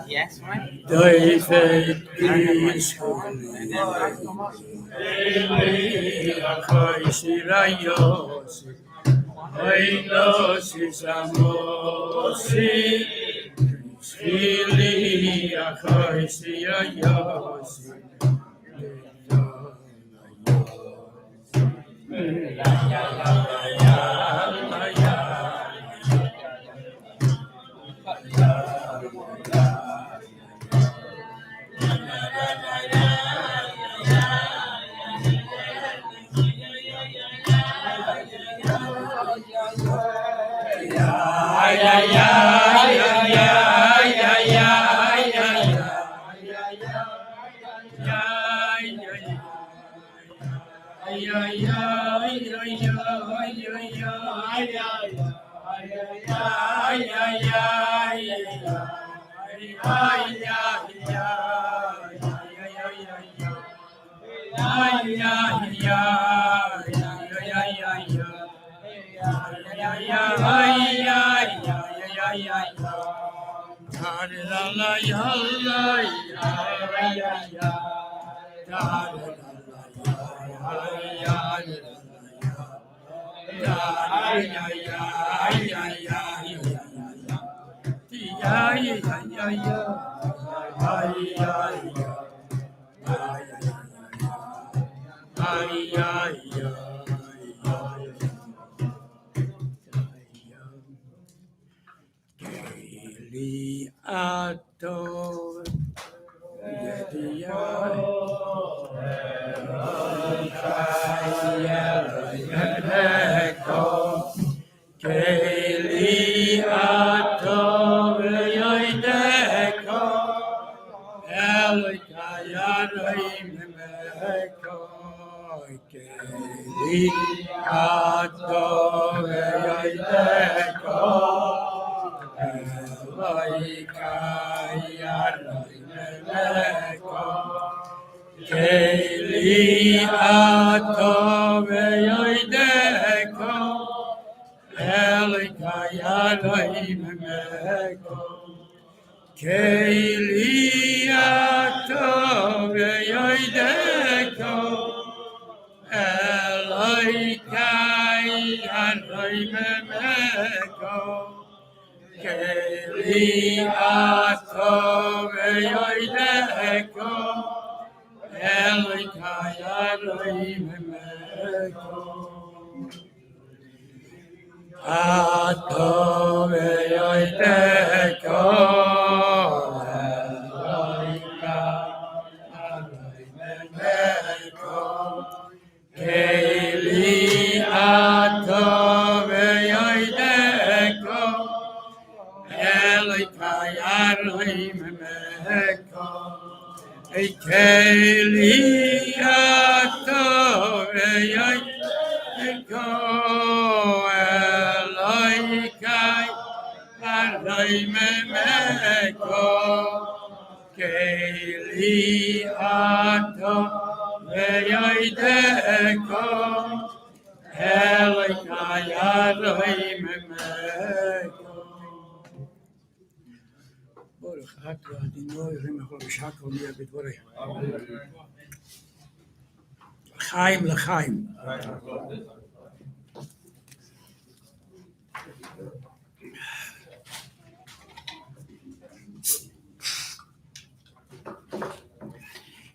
Yes, right?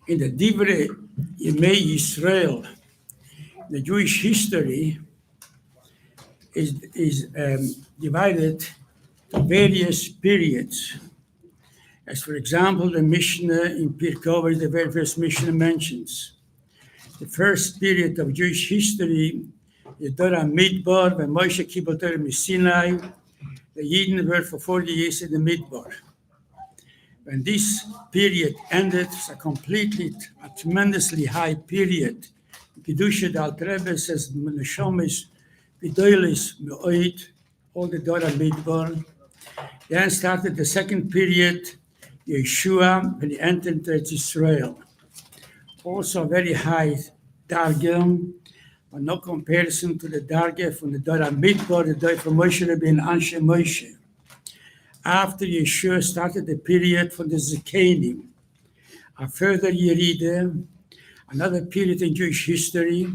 In the Divrei Yemei Yisrael, the Jewish history is divided to various periods. As for example, the Mishnah in Pirkei, the very first Mishnah mentions the first period of Jewish history, the Torah Midbar, when Moshe kibbutz Torah Sinai, the Yidden were for 40 years in the Midbar. When this period ended, it's a tremendously high period. Kedusha the Alter Rebbe says, Neshomis, Vidoilis, Me'oid, all the Torah Midbar. Then started the second period, Yeshua, when he entered into Israel. Also very high dargah, but no comparison to the dargah from the Torah Midbar, the Torah from Moshe Rabbeinu Anshe Moshe. After Yeshua started the period for the Zekanim, a further Yerida, another period in Jewish history,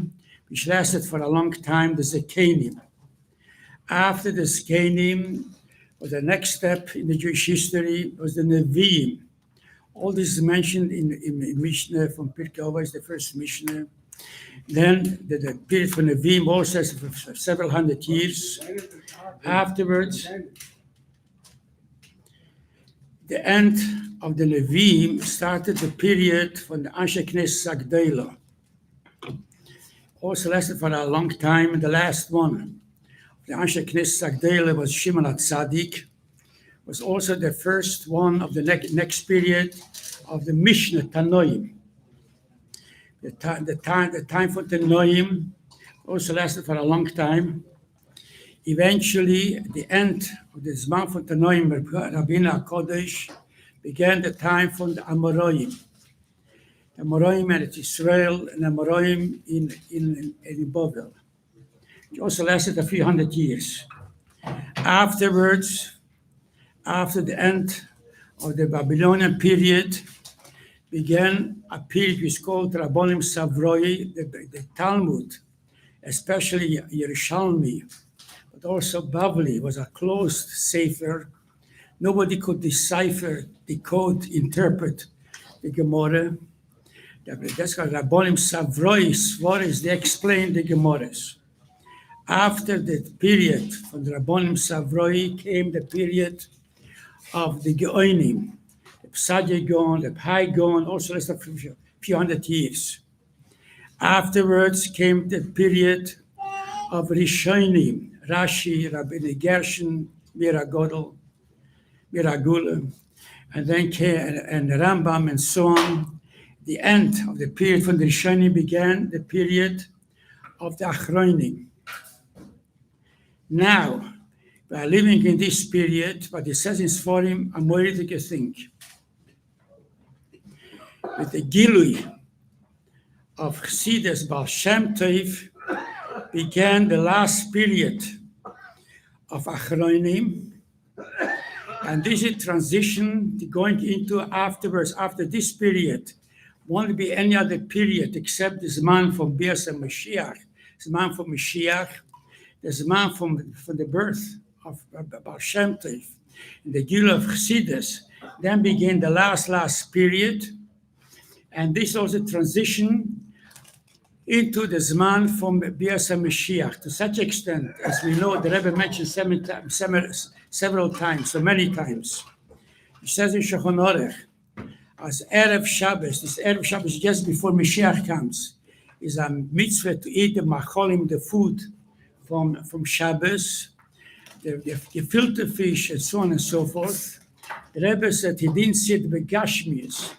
which lasted for a long time, the Zekanim. After the Zekanim, was the next step in the Jewish history was the Nevi'im. All this is mentioned in Mishnah from Pirkei Avos, the first Mishnah. Then the period for Nevi'im also has for several hundred years. Afterwards, the end of the Nevi'im started the period from the Anshe Knesset Agdola. Also lasted for a long time, and the last one, the Anshe Knesset Agdola, was Shimon HaTzadik, was also the first one of the next period of the Mishnah Tanoim. The time for Tanoim also lasted for a long time. Eventually, at the end of the Zman for Tanoim, Rabbeinu HaKodesh, began the time for the Amoraim. The Amoraim in Israel and the Amoraim in Babel. It also lasted a few hundred years. Afterwards, after the end of the Babylonian period, began a period which is called Rabbonim Savroi, the Talmud, especially Yerushalmi, but also Bavli was a closed sefer. Nobody could decipher, decode, interpret the Gemara. That's called Rabbonim Savroi, Svoris, they explained the Gemaras. After the period from the Rabbonim Savroi came the period of the Geonim, the Psad-Yegon, the Pai-Gon, also less than a few hundred years. Afterwards came the period of Rishonim, Rashi, Rabbi Gershon, Miragula, and then came and Rambam and so on. The end of the period from the Rishonim began the period of the Achronim. Now, we are living in this period, but it says in Sforim, a moiridige thing. With the Gilui of Chassidus Baal Shem Tov began the last period of Achronim, and this is transition to going into afterwards, after this period, won't be any other period except the Zman from Bias and Mashiach, Zman from Mashiach, the Zman from the birth of Baal Shem Tov, in the Gilui of Chassidus. Then began the last period, and this also transition into the Zman from Bias and Mashiach, to such extent, as we know, the Rebbe mentioned several times, so many times. He says in Shulchan Aruch, as Erev Shabbos, this Erev Shabbos just before Mashiach comes, is a mitzvah to eat the macholim, the food from Shabbos, the gefilte fish, and so on and so forth. The Rebbe said he didn't see it begashmius.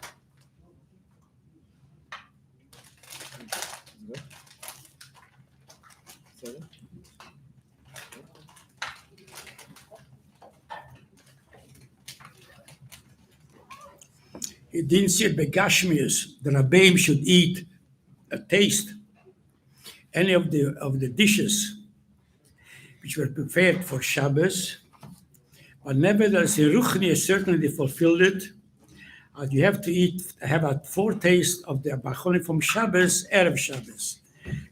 He didn't see it begashmius. The Rabbeim should eat, taste any of the dishes which were prepared for Shabbos, but nevertheless, in Ruchni certainly fulfilled it. You have to have a foretaste of the macholim from Shabbos, Erev Shabbos.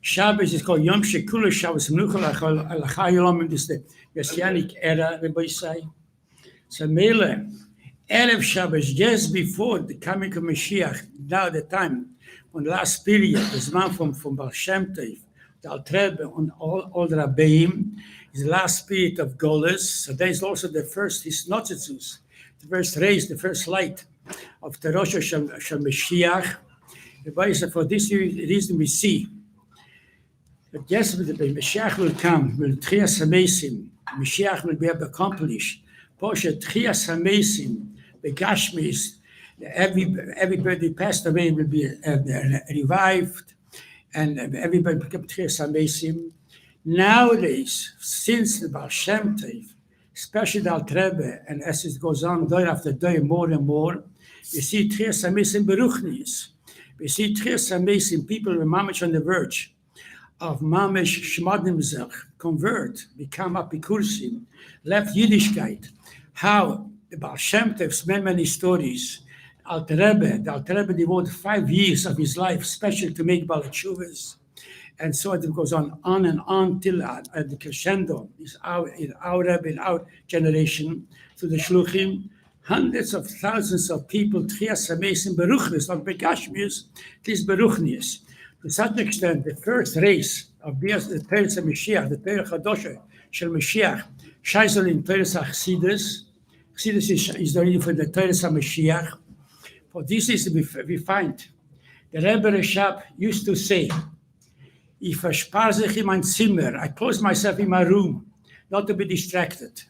Shabbos is called Yom Shekula Shabbos Menucha Alachayolom. This is the Messianic era, everybody say. So Mele, Erev Shabbos, just before the coming of Mashiach, now the time, when the last period, the Zman from Baal Shem Tov, the Altrebe, and all the Rabbeim, is the last period of Golus. So there is also the first Hisnotzetzus, the first raise, the first light of the Rosh Mashiach. For this reason we see that yes, the Mashiach will come, will Tchias HaMesim, Mashiach will be able to accomplish. Poshe Tchias HaMesim, the Gashmis, everybody passed away will be revived, and everybody become Tchias HaMesim. Nowadays, since the Baal Shem Tov especially the Alter Rebbe, and as it goes on day after day, more and more, we see Tchias HaMesim Beruchnis. We see Tchias HaMesim, people were mamish on the verge of mamish shmadim zech, convert, become apikursim, left Yiddishkeit. How the Baal Shem Tov's many stories. The Alter Rebbe devoted 5 years of his life, especially to make Baal Teshuvas. And so it goes on and on till the crescendo is in our Rebbe, in our generation, to the Shluchim. Hundreds of thousands of people, Tchias HaMesim Beruchnis, not Begashmius, this Beruchnis. To such an extent, the first race of the Torah Mashiach, the Torah Chadosha Shel Mashiach, Shaisel in Torah Chassidus. Chassidus is the reading for the Torah Mashiach. For this is we find the Rebbe Reshab used to say, if I spare sich in my Zimmer, I close myself in my room, not to be distracted.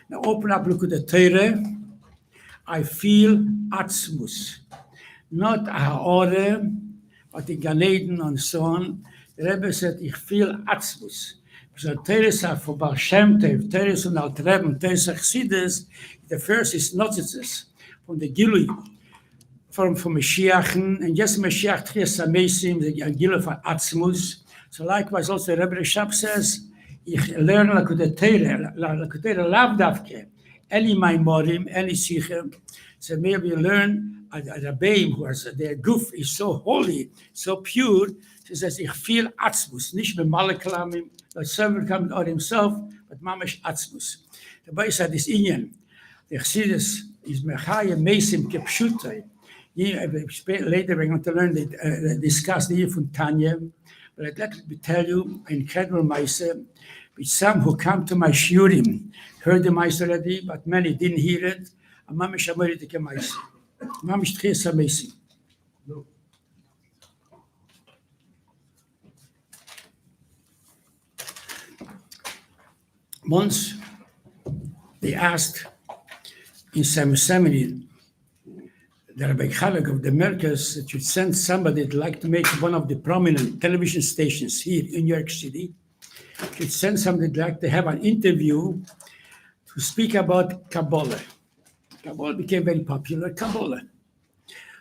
Now open up, look at the Torah, I feel atzmus, not ha'ore, but in Gan Eden and so on. The Rebbe said, ich feel atzmus. So Torah for Baal Shem Tov, Torah from Alter Rebbe, Torah Chassidus, the first is notices from the Gilui, from Mashiach, and yes, Mashiach Tchias HaMesim, the Gilui for atzmus. So likewise also Rebbe Reshab says, ich learn like the Torah lav davke, any maimorim, any sicher. So maybe you learn a Rabbeim who has their goof is so holy, so pure. She says, ich feel atzmus, nicht mit maleklamim, not someone coming out himself, but mamash atzmus. The Rebbe said this Inyan, the Chassidus is mechaya mesim kepshutai. Later we're going to learn, discuss the from Tanya, but I'd like to tell you an incredible Maaseh, which some who come to my shiurim heard the Maaseh already, but many didn't hear it. And Mamish Amoritike Maaseh. Mamish Tchias HaMesim. Once they asked in some seminary, the Rabbi Chalak of the Merkaz that should send somebody that'd like to make one of the prominent television stations here in New York City, should send somebody that'd like to have an interview to speak about Kabbalah. Kabbalah became very popular, Kabbalah.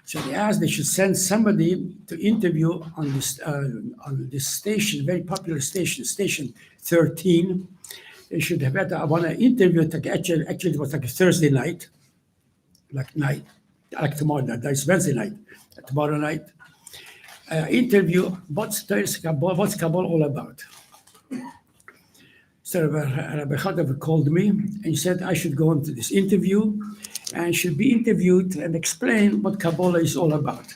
So they should send somebody to interview on this station, very popular station, station 13. They should have had, I want to interview, actually it was like a Thursday night, like tomorrow night, it's Wednesday night, tomorrow night. Interview, what's Kabbalah all about? So Rabbi Chadav called me and he said I should go into this interview and should be interviewed and explain what Kabbalah is all about.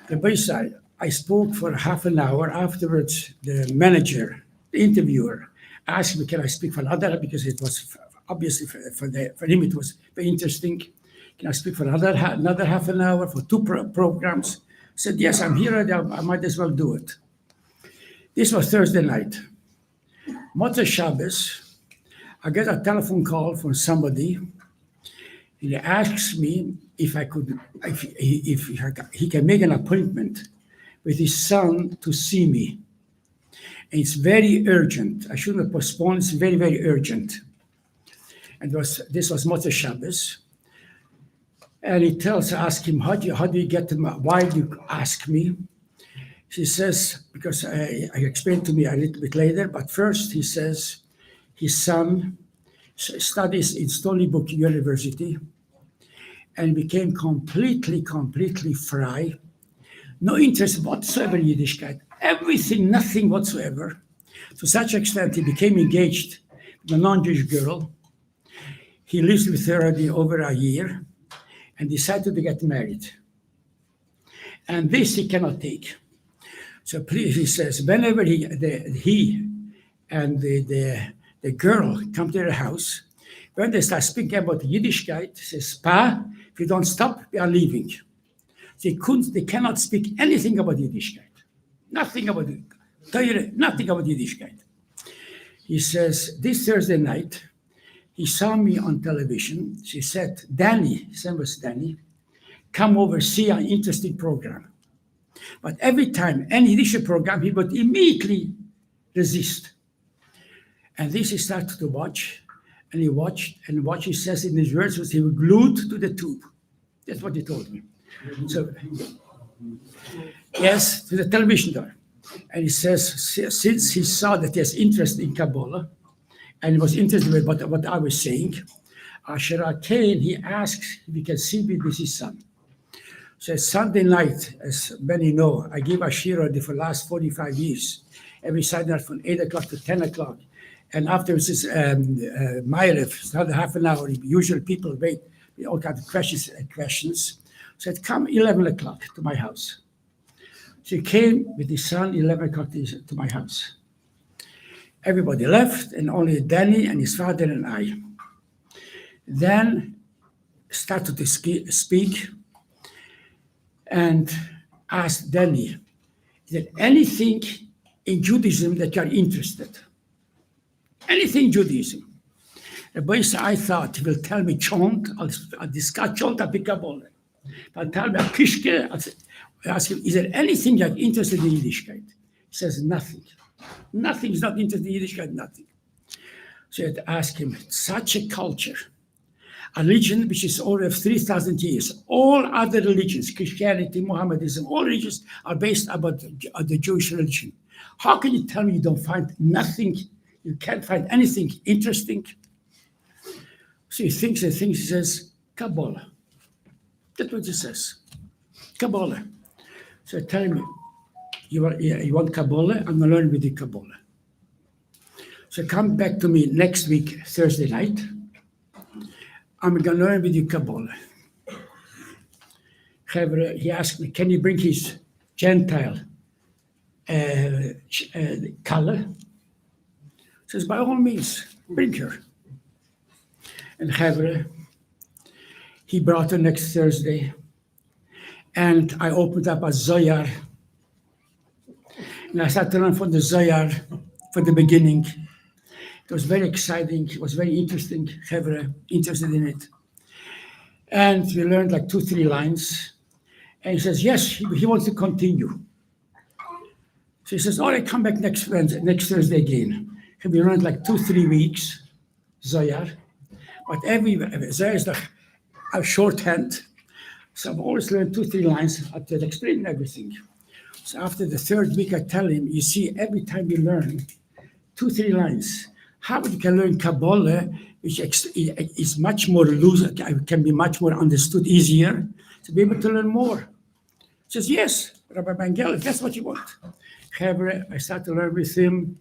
Rabbi said, I spoke for half an hour. Afterwards, the manager, the interviewer, asked me, can I speak for another? Because it was obviously for him it was very interesting. Can I speak for another half an hour for 2 programs? I said, yes, I'm here. I might as well do it. This was Thursday night. Motzei Shabbos, I get a telephone call from somebody. He asks me if he can make an appointment with his son to see me. And it's very urgent. I shouldn't have postponed. It's very, very urgent. And this was Motzei Shabbos. And he ask him, how do you get to why do you ask me? He says, because I explained to me a little bit later, but first he says his son studies in Stony Brook University and became completely fry. No interest whatsoever in Yiddishkeit. Everything, nothing whatsoever. To such extent, he became engaged with a non-Jewish girl. He lives with her already over a year and decided to get married. And this he cannot take. So please, he says, whenever he and the girl come to their house, when they start speaking about Yiddishkeit, he says, Pa, if you don't stop, we are leaving. They cannot speak anything about Yiddishkeit. Nothing about Torah, nothing about Yiddishkeit. He says, this Thursday night, he saw me on television. She said, Danny, his name was Danny, come over, see an interesting program. But every time any Yiddish program, he would immediately resist. And this he started to watch, and he watched, and what he says in his words was he was glued to the tube. That's what he told me. So, yes, to the television door. And he says, since he saw that he has interest in Kabbalah, and he was interested in what I was saying, Asher Cain, he asks if he can see me with his son. So Sunday night, as many know, I give Ashira for the last 45 years, every Sunday night from 8 o'clock to 10 o'clock. And afterwards, it's Ma'ariv, it's another half an hour. Usually people wait with all kinds of questions. So it come 11 o'clock to my house. So he came with his son 11 o'clock to my house. Everybody left, and only Danny and his father and I. Then started to speak and asked Danny, is there anything in Judaism that you're interested? Anything Judaism? The boy said, I thought he will tell me chant, I'll discuss chant, I'll pick up all that. I'll tell me a kishke, I ask him, is there anything you're interested in Yiddishkeit? He says, nothing. Nothing, he's not interested in Yiddishkeit, nothing. So I had to ask him, such a culture, a religion which is over 3,000 years. All other religions, Christianity, Mohammedanism, all religions are based about the Jewish religion. How can you tell me you don't find nothing, you can't find anything interesting? So he thinks and thinks, he says, Kabbalah. That's what he says, Kabbalah. So I tell him, you want Kabbalah? I'm going to learn with you Kabbalah. So come back to me next week, Thursday night. I'm going to learn with you Kabbalah. He asked me, can you bring his Gentile color? Says, by all means, bring her. And he brought her next Thursday. And I opened up a Zoyar. And I started to learn from the Zoyar from the beginning. It was very exciting. It was very interesting. Interested in it. And we learned like 2-3 lines. And he says, yes, he wants to continue. So he says, all right, come back next Thursday again. And we learned like 2-3 weeks, Zoyar. But every Zoyar is like a shorthand. So I've always learned 2-3 lines to explain everything. So after the 3rd week, I tell him, you see, every time you learn 2-3 lines, how you can learn Kabbalah, which is much more loose, can be much more understood, easier, to be able to learn more. He says, yes, Rabbi Mangel, if that's what you want. I started to learn with him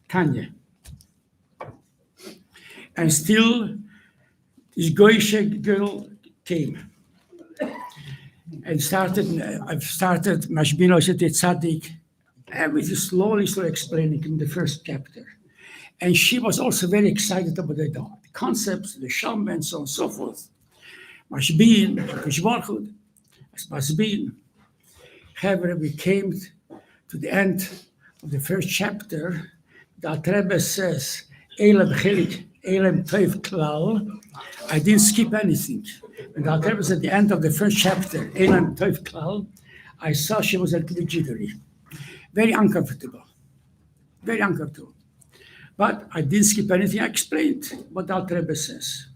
Tanya. And still, this Goyish girl came. And I've started Mashbino Shetet Tzadik, everything slowly explaining in the first chapter. And she was also very excited about the concepts, the Sham, and so on and so forth. Mashbin, Kishbarchud, Masbin. However, we came to the end of the first chapter. The Rebbe says, Elam Chelik, Elam Toiv Klal. I didn't skip anything. When the Rebbe was at the end of the first chapter, Elam Toiv Klal, I saw she was a little bit jittery. Very uncomfortable. Very uncomfortable. But I didn't skip anything. I explained what the Rebbe says.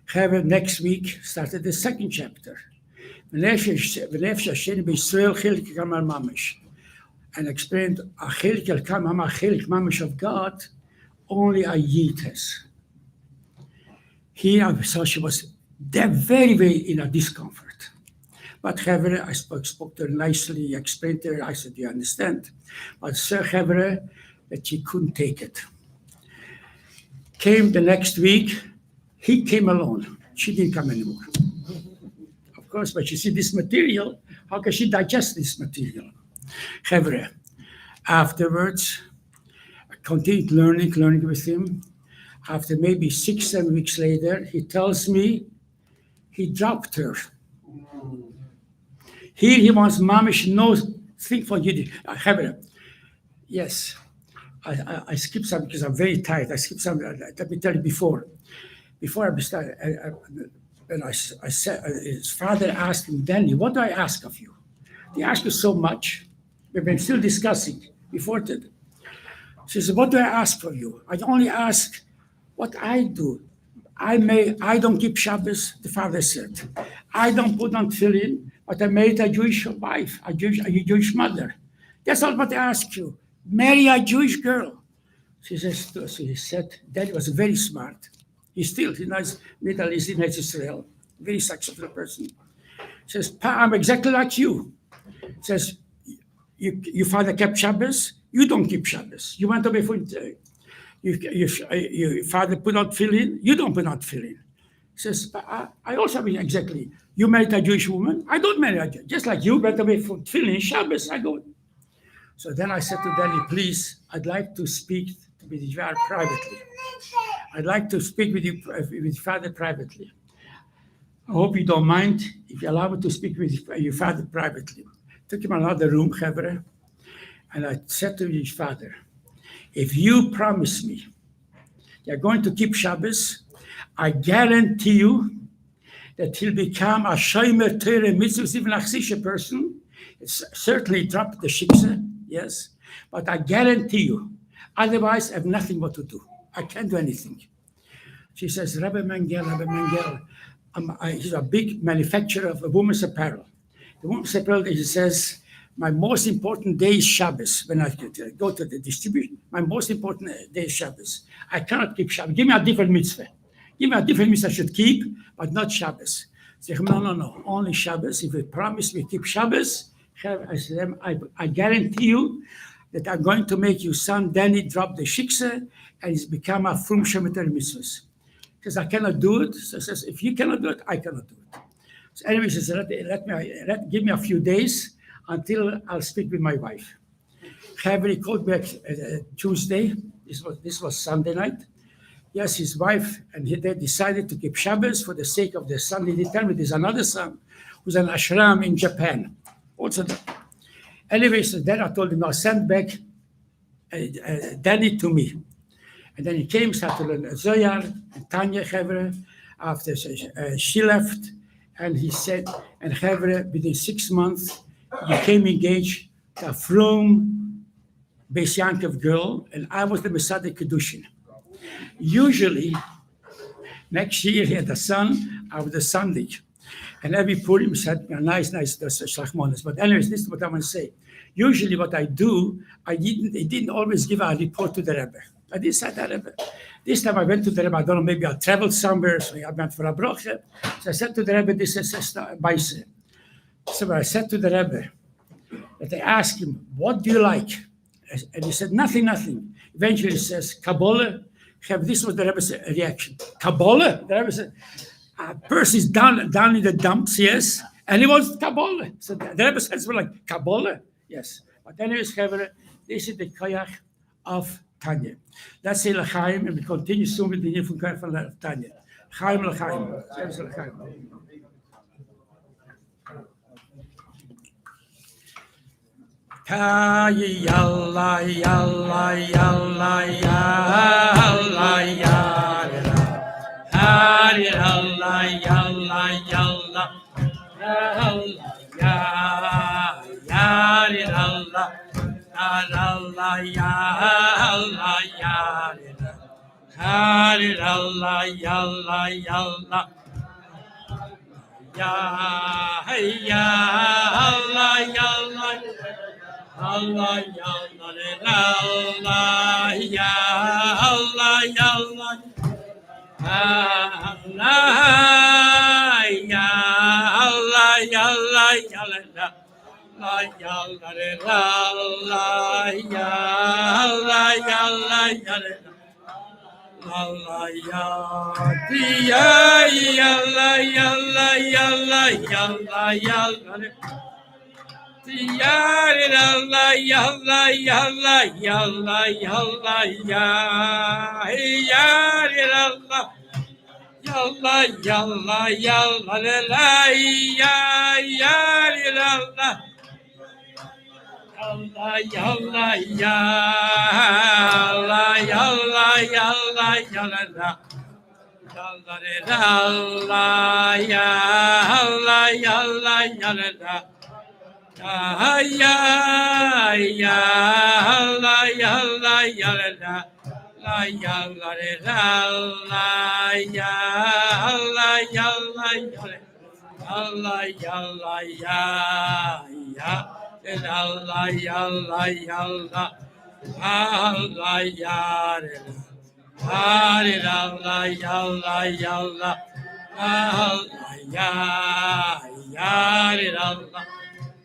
However, next week started the second chapter. And explained a chelik mamish of God, only a yid has. Here I saw she was very, very in a discomfort. But however, I spoke to her nicely, explained to her, I said, you understand? But Sir however, that she couldn't take it. Came the next week, he came alone. She didn't come anymore. Of course, but you see this material, how can she digest this material? However, afterwards, I continued learning with him. After maybe 6-7 weeks later, he tells me he dropped her. Here he wants mamish, no thing for Yiddish. Yes, I skipped some because I'm very tired. I skipped some. Let me tell you before I started. When I said, his father asked him, Danny, what do I ask of you? They ask you so much. We've been still discussing before that. She says, what do I ask for you? I only ask what I do. I don't keep Shabbos, the father said. I don't put on tefillin, but I married a Jewish wife, a Jewish mother. That's all what I ask you. Marry a Jewish girl. She said, Daddy was very smart. He knows Middle East, he knows Israel. Very successful person. Says, Pa, I'm exactly like you. Says, your father kept Shabbos, you don't keep Shabbos. You went away from your father put out tefillin, you don't put out tefillin. Says, I also mean exactly. You married a Jewish woman, I don't marry a Jew. Just like you went away from tefillin, Shabbos, I don't. So then I said to Daddy, please, I'd like to speak with you privately. I'd like to speak with you, with your father privately. I hope you don't mind if you allow me to speak with your father privately. Took him another room, Hebrew, and I said to his father, if you promise me you're going to keep Shabbos, I guarantee you that he'll become a Shomer Torah mitzvahs, even a Chsisha person. It's certainly dropped the shiksa, yes, but I guarantee you, otherwise I have nothing what to do. I can't do anything. She says, Rabbi Mangel, he's a big manufacturer of women's apparel. The women's apparel, he says, my most important day is Shabbos. When I go to the distribution, my most important day is Shabbos. I cannot keep Shabbos. Give me a different mitzvah. Give me a different mitzvah I should keep, but not Shabbos. Say, no, only Shabbos. If you promise me keep Shabbos, I said, I guarantee you that I'm going to make your son Danny drop the shiksa and he's become a frum shemeter mitzvahs. He says, I cannot do it. So he says, if you cannot do it, I cannot do it. So anyway, he says, give me a few days until I'll speak with my wife. He called back Tuesday. This was Sunday night. Yes, his wife and they decided to keep Shabbos for the sake of their son. They determined there's another son who's an ashram in Japan. Also, anyway, so then I told him, now send back Daddy to me. And then he came, started to learn Zoyar and Tanya Chevre. After she left, and he said, and Chevre, within 6 months, became engaged to a from Beis Yankov girl, and I was the Masada Kedushin. Usually, next year he had a son, I was the Sunday. And every Purim said, nice shlachmonas. But anyways, this is what I want to say. Usually what I do, I didn't always give a report to the Rebbe. I didn't say that Rebbe. This time I went to the Rebbe, I don't know, maybe I traveled somewhere, so I went for a broche. So I said to the Rebbe, this is Baise. So I said to the Rebbe, that I asked him, what do you like? And he said, nothing. Eventually he says, Kabbalah. This was the Rebbe's reaction. Kabbalah? The Rebbe said, a person is down in the dumps, yes, and he wants Kabbalah. So the Rebbe says, well, like, Kabbalah? Yes. But anyways, this is the koyach of Tanya. Let's say L'chaim, and we continue soon with the Nifun Koyach of Tanya. Chaim L'chaim. Yalla, yalla, yalla, yalla, yalla. Hari Allah, yalla, yalla, yalla, yari Allah, Allah, yalla, yari. Hari Allah, yalla, yalla, ya, Allah, yalla. Allah, yalla, Allah, ya, Allah, yalla. Allah, ya, Allah, yalla, yalla. Allah, yalla, Allah, ya, Allah, yalla, yalla. Allah, ya, yalla, yalla, yalla, yalla, yalla. Yalla, yalla, yalla, yalla, yalla, ya, yalla, yalla, yalla, yalla, la, ya, yalla, yalla, yalla, yalla, yalla, yalla, yalla, la. Yalla, yalla, yalla, yalla, la. Ya ya ya la ya la ya la la ya la la ya la ya la ya Allah yalla ya ya Allah yalla yalla Allah ya Allah yalla yalla Allah ya ya Allah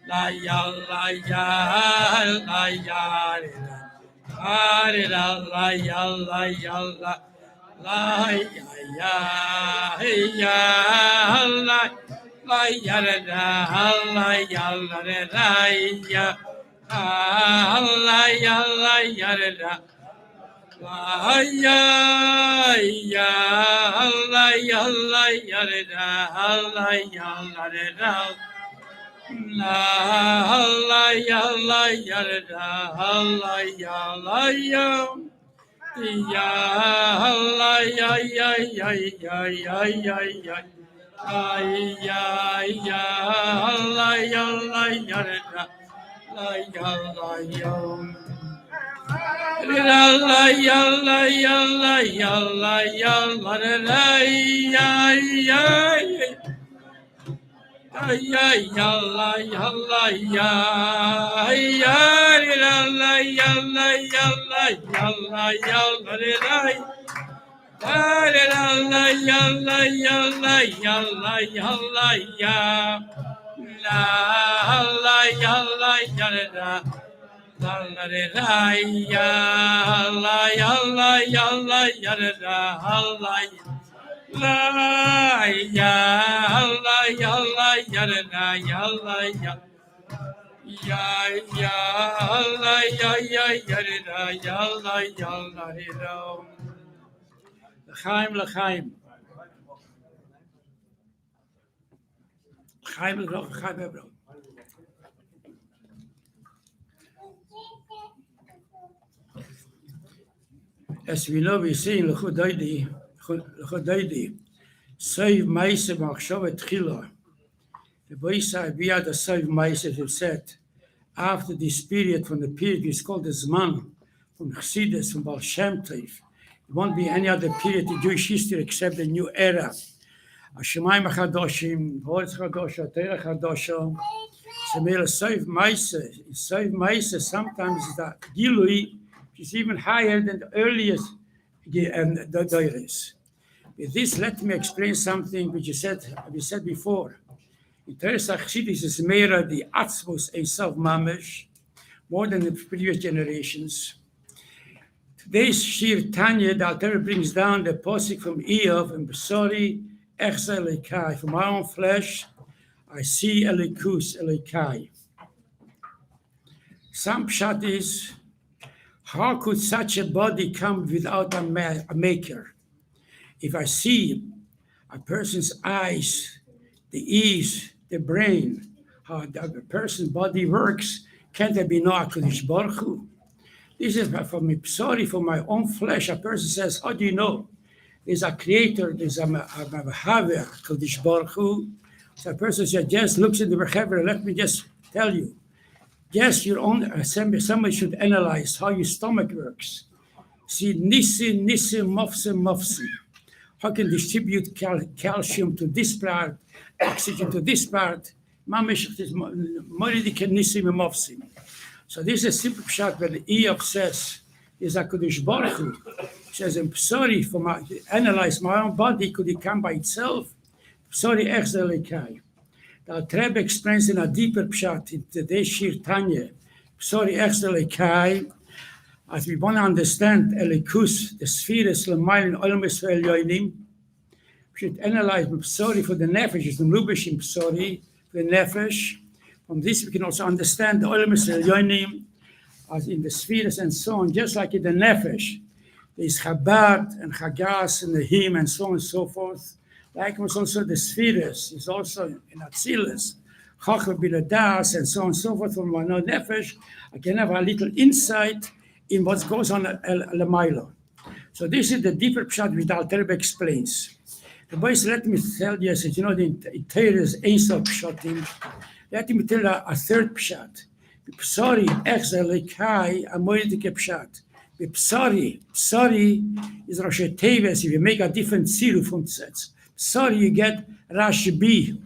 la yalla ya la ya Allah yalla yalla la ya ya Allah la ya la ya la ya Allah ya la ya la ya ya Allah ya la ya Allah ya la la ya la ya Allah ya la ya ya Allah ya ya ya ya ya ya ya ay ya ya Allah ya la ya la ya la ya la ya la ya la ya la ya la la ya ya ay ya ya la ya la ya ya la ya la ya la ya la ya la la la la ya la ya la ya la ya la ya la ya la ya la la la la ya la ya la ya la ya la la la ya la ya la ya la ya la ya ya la ya ya ya la ya la ya la L'chaim, l'chaim. L'chaim, l'chaim. As we know, we see in L'chodaidi, Save Maise Machshavet Chila. The boy said, we are the Save Maise, who said, after this period, from the period is called the Zman, from Chassidus, from Baal Shem Tov. It won't be any other period in Jewish history except the new era. Hashemayim HaChadoshim, Haaretz Chadosha, Torah Chadosha, Semela Save Maise. Save Maise sometimes is the Gilui, which is even higher than the earliest the Doires. With this, let me explain something which we said before. In Torah Chassidus is Meira, the Atzmos Esav Mamesh, more than the previous generations. Today's Shir Tanya, the Alter brings down the posik from Eov and Besori Echza Elikai. From my own flesh, I see Elikus Elikai. Some pshat is, how could such a body come without a maker? If I see a person's eyes, the ears, the brain, how the person's body works, can't there be no HaKadosh Baruch Hu? This is from me, sorry, for my own flesh. A person says, how do you know? There's a creator, there's a Mahaver, HaKadosh Baruch Hu. So a person says, just looks in the Mahaver, let me just tell you. Yes, your own, somebody should analyze how your stomach works. See, nisim, mofsim. How can distribute calcium to this part, oxygen to this part? Mamish is moridike nisim and mofsim. So this is a simple shot where the Eov says, is HaKadosh Baruch Hu. Says, I'm sorry for analyze my own body, could it come by itself? Sorry, Echza Elikai. The Rebbe explains in a deeper pshat in today's Shir Tanya. Sorry, Echza Elikai. As we want to understand Elikus, the spheres, Lamayin, Olmes, Elyoinim, we should analyze Psori for the Nefesh, the Lubishim Psori, for the Nefesh. From this, we can also understand the Olmes, Elyoinim, as in the spheres and so on, just like in the Nefesh. There's Chabad and Chagas and the Him and so on and so forth. Likewise, also the spheres is also in Atzilus, Chachma Biladas and so on and so forth. From my Nefesh, I can have a little insight in what goes on at Lamailo. So this is the deeper pshat which Alter Rebbe explains. The boys, let me tell you, says, you know, the Torah is Ein Sof Pshatim. Let me tell you a third pshat. Psari echzelekai amoyedike pshat. Psari is Rosh Teves. If you make a different siru from sets, Psari you get Rashbi.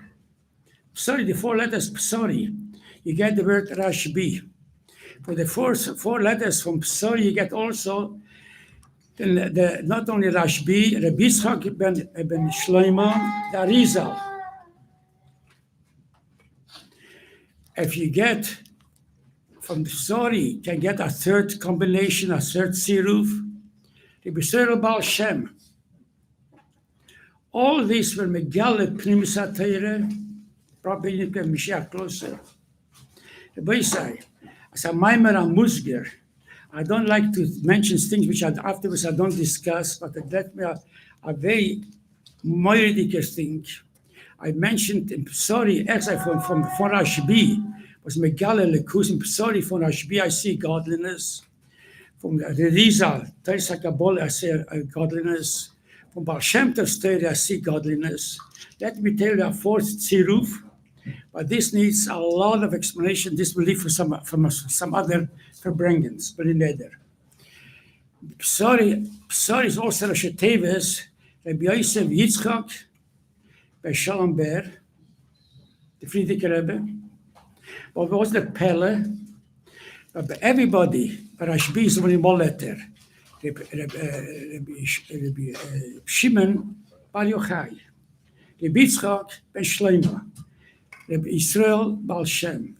Psari, the four letters Psari, you get the word Rashbi. For the four letters from Psari, you get also the not only Rashbi, Rabbi Yitzchak ben Shlomo, the Arizal. If you get from the Psari, you can get a third combination, a third siruf, the B'Sher Baal Shem. All these were Megale Pnimis HaTorah, probably Mashiach closer. The boy say, as a Maimer and Musger, I don't like to mention things which afterwards I don't discuss, but let me a very moiridic thing. I mentioned in Psori, exile from Rashbi, was Megale Lekus in Psori from Rashbi, I see godliness. From the Rizal, Teresa Kabbalah, I see godliness. From Baal Shem Tov's Torah, I see godliness. Let me tell you a fourth tziruf, but this needs a lot of explanation. This will leave for some other farbrengens, but in there. Psari is also Rosh Teves, Rabbi Yosef Yitzchak, by Shalom Ber, the Friedrich Rebbe. What was the Pele? But everybody, Rashbi is only one letter. Rabbi Shimon Bar Yochai, Rabbi Yitzchak ben Shlomo, Rabbi Israel Baal Shem.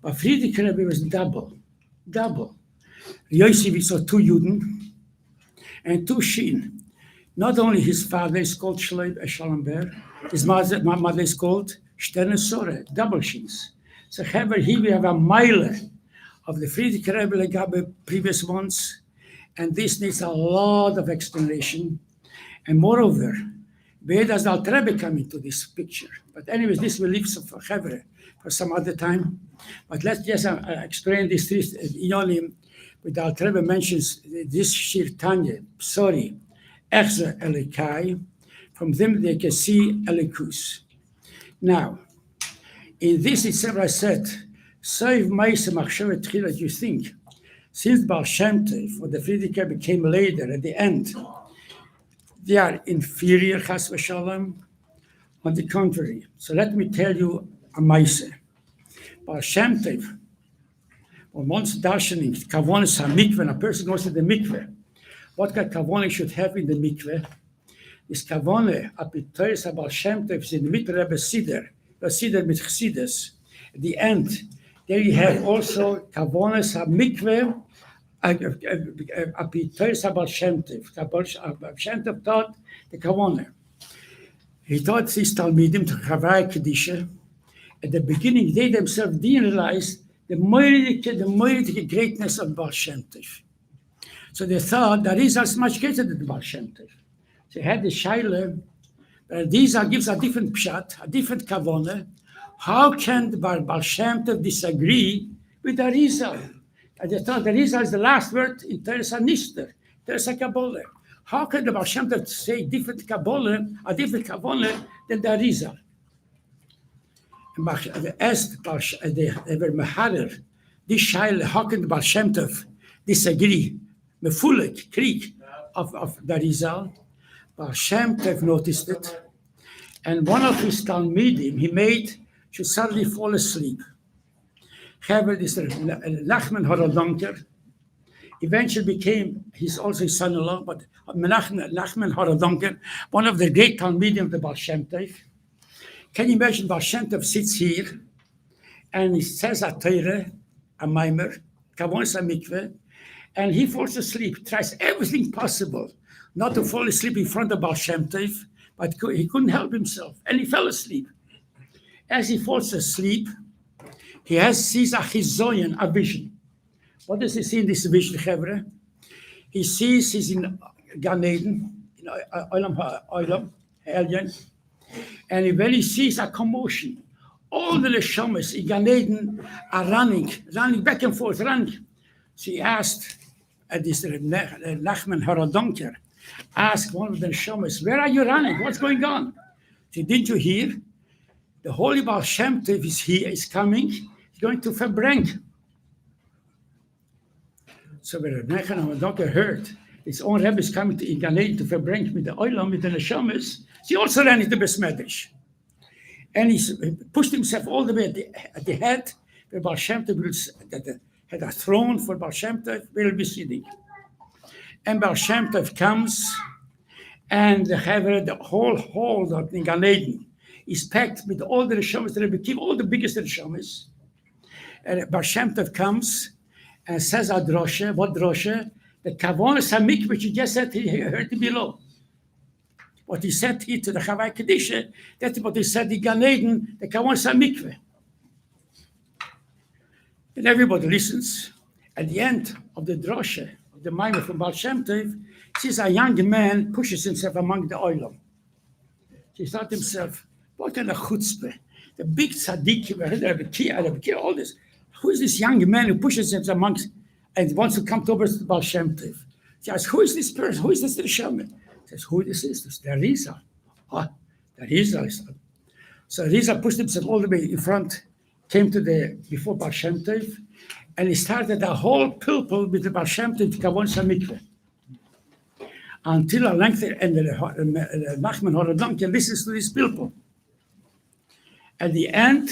But Friedrich Rebbe was double. Yosef saw two Juden and two Shin. Not only his father is called Shalom Ber, his mother is called Sterne Sore, double Shins. So here we have a mile of the Friedrich Rebbe Legabe previous ones, and this needs a lot of explanation. And moreover, where does the Alter Rebbe come into this picture? But anyways, this will leave for Chevre for some other time. But let's just explain this three Ionim. With the Alter Rebbe mentions this Shir Tanya, Psori, Echzer Elikai. From them they can see Elikus. Now, in this itself I said, Save Maise Machshavet Tchila, you think, since Baal Shem Tov, or the Friedrich Rebbe came later at the end, they are inferior, Chas v'shalom. On the contrary. So let me tell you a Maise. Baal Shem Tov, when once darshaning, Kavonis HaMikveh, when a person goes to the mikveh, what kind of Kavonis should have in the mikveh? This Kavone, Apitoris Baal Shem Tov, is in the middle of a Siddur, mit Chassidus. At the end, there you have also Kavonis HaMikveh, Apitoris Baal Shem Tov. Baal Shem Tov taught the Kavone. He taught his Talmidim to Chavai Kedisha. At the beginning, they themselves didn't realize the mighty greatness of Baal Shem Tov. So they thought that Rizal is much greater than the Baal Shem Tov. They had the Shaila, but Rizal gives a different pshat, a different kavona. How can the Baal Shem Tov disagree with the Rizal? And they thought the Rizal is the last word in Teresa Nister, Teresa Kabbalah. How can the Baal Shem Tov say different Kabbalah, a different kavona than the Rizal? Asked they were Meharer, this Shaila, how can the Baal Shem Tov disagree? Mefulek, Krieg of the Rizal. Baal Shem Tov noticed it, and one of his Talmidim he made should suddenly fall asleep. Heber, this Nachman Horodonker, eventually became also his son-in-law, but Nachman Horodonker, one of the great Talmidim of the Baal Shem Tov. Can you imagine Baal Shem Tov sits here and he says a Torah, a Maimer, Kavonis HaMikveh, and he falls asleep, tries everything possible not to fall asleep in front of Baal Shem Tov, but he couldn't help himself, and he fell asleep. As he falls asleep, he sees a chizoyan, a vision. What does he see in this vision, Chevre? He sees he's in Gan Eden, in Olam, Elyon, and when he sees a commotion, all the neshamas in Gan Eden are running back and forth, running. So he asked, this Nachman Horodonker, asked one of the neshamas, where are you running? What's going on? He said, didn't you hear? the Holy Baal Shem Tov is here, is coming, he's going to farbrengen. So when Rabbi Nissan Mangel heard his own Rebbe is coming to Irgun to farbrengen with the oilam, with the neshamas, he also ran into Besmedrish. And he pushed himself all the way at the head, where Baal Shem Tov had a throne for Baal Shem Tov, where he'll be sitting. And Baal Shem Tov comes, and the whole hall of in Gan Eden is packed with all the neshamas that Rebbe keep, all the biggest neshamas. And Baal Shem Tov comes and says a drosha, what drosha? The kavonas hamik, which he just said, he heard it below. What he said here to the Chavai Kedisha, that's what he said in Gan Eden, the kavonas hamikveh. And everybody listens. At the end of the drosha, of the Maimer from Baal Shem Tov, sees a young man pushes himself among the oilam. He thought to himself, what kind of chutzpah? The big tzaddik, all this. Who is this young man who pushes himself amongst and wants to come towards the Baal Shem Tov? He asks, who is this person? Who is this Neshama? He says, who this is? This is the Arizal. Oh, the Arizal. So Arizal pushed himself all the way in front, came to before Baal Shem Tov, and he started a whole pilpul with the Baal Shem Tov Kavon Samikveh. Until a length, and the Nachman Horadonke listens to this pilpul. At the end,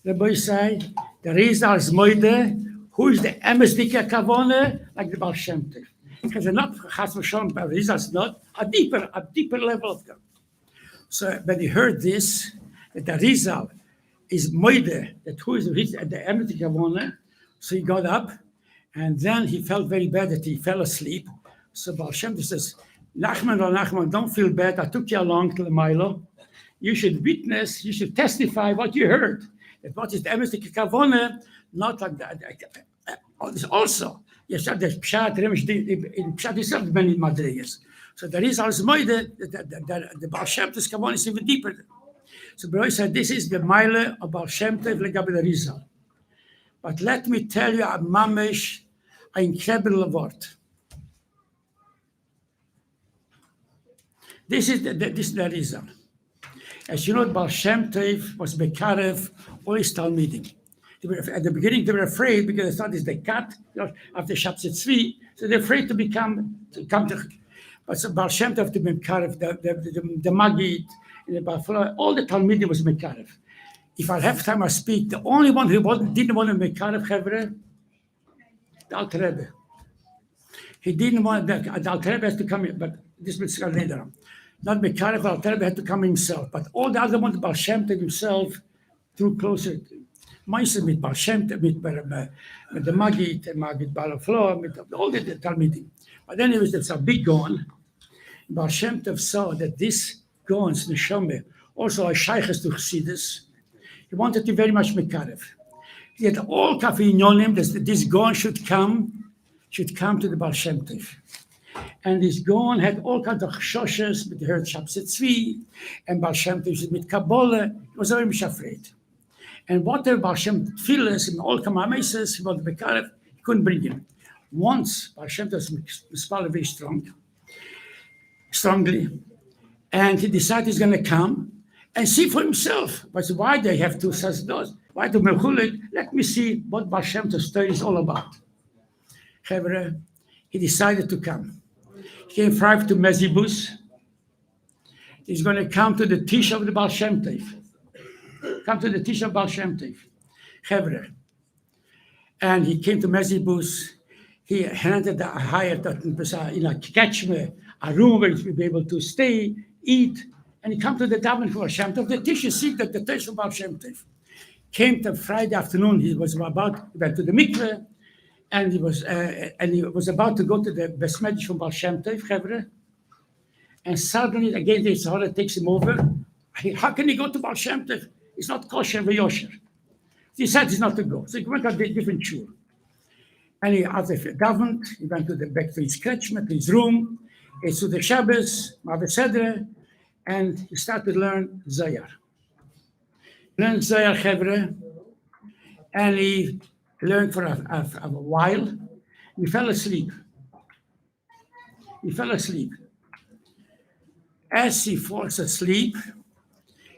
the boy said, the Arizal is moide, who is the emesdike kavone, like the Baal Shem Tov. Because they're not Chas v'Shalom, but Arizal is not a deeper level of them. So when he heard this, that the Arizal is moide, that who is the emesdike kavone, so he got up, and then he felt very bad that he fell asleep. So Baal Shem Tov says, Nachman, don't feel bad. I took you along to the Milo. You should witness, you should testify what you heard. That what is the emesdike kavone, not like that. Also, you said the Pshat, in Pshat itself, many madrigas. So there is also more the Baal Shem Tov's kavon is even deeper. So Baruch said, this is the mile of Baal Shem Tov legabe the Arizal. But let me tell you a mamish, an incredible word. This is the Arizal. As you know, Baal Shem Tov was Bekarev, all his Talmidim. At the beginning, they were afraid because they thought it's the cat after Shabbat Tzvi, so they're afraid to come to. But so Baal Shem Tov to be Mekarev, the Magid, the Bafla, all the Talmidim was Mekarev. If I have time, I speak. The only one who didn't want to Mekarev, Chevre, the Alter Rebbe. He didn't want the Alter Rebbe has to come in, but this will start later on. Not Mekarev, Alter Rebbe had to come himself, but all the other ones, Baal Shem Tov himself, drew closer. Meistens mit Baal Shem Tov, mit the Magid Balaflo, with all the Talmidim. But then there was a big Gaon. Baal Shem Tov saw that this Gaon's neshama, also a shaykhs to Chassidus, he wanted to very much mekarev. He had all kafinyonim that this Gaon should come to the Baal Shem Tov. And this Gaon had all kinds of chshoshes, with the heard Shabbat Tzvi, and Baal Shem Tov with Kabbalah. He was very much afraid. And whatever Baal Shem Tov feels in all Kamameses, he wanted mekarev, he couldn't bring him. Once Baal Shem Tov was very strongly, and he decided he's going to come and see for himself. But why they have to say those? Why to Mechulik? Let me see what Baal Shem Tov's story is all about. Chevre, he decided to come. He came Friday to Mezibus. He's going to come to the Tish of the Baal Shem Tov. Come to the Tish of Baal Shem Tov. Chevre. And he came to Mezibus. He hired a catchment, a room where he would be able to stay, eat, and he come to the daven for Hashem Tov. The Tish is sick that the Tish of Baal Shem Tov. Came to Friday afternoon. He went to the mikveh, and he was about to go to the Besmedrish from Baal Shem Tov, Chevre. And suddenly again the Sahara takes him over. How can he go to Baal Shem Tov? It's not kosher v'yosher. He said he's not to go. So he went to a different shul. And he after davened, he went back to his catchment, his room. He to the Shabbos, Ma'aber Sedre, and he started to learn Zayar. Learned Zayar Chevre, and he learned for a while. He fell asleep. As he falls asleep,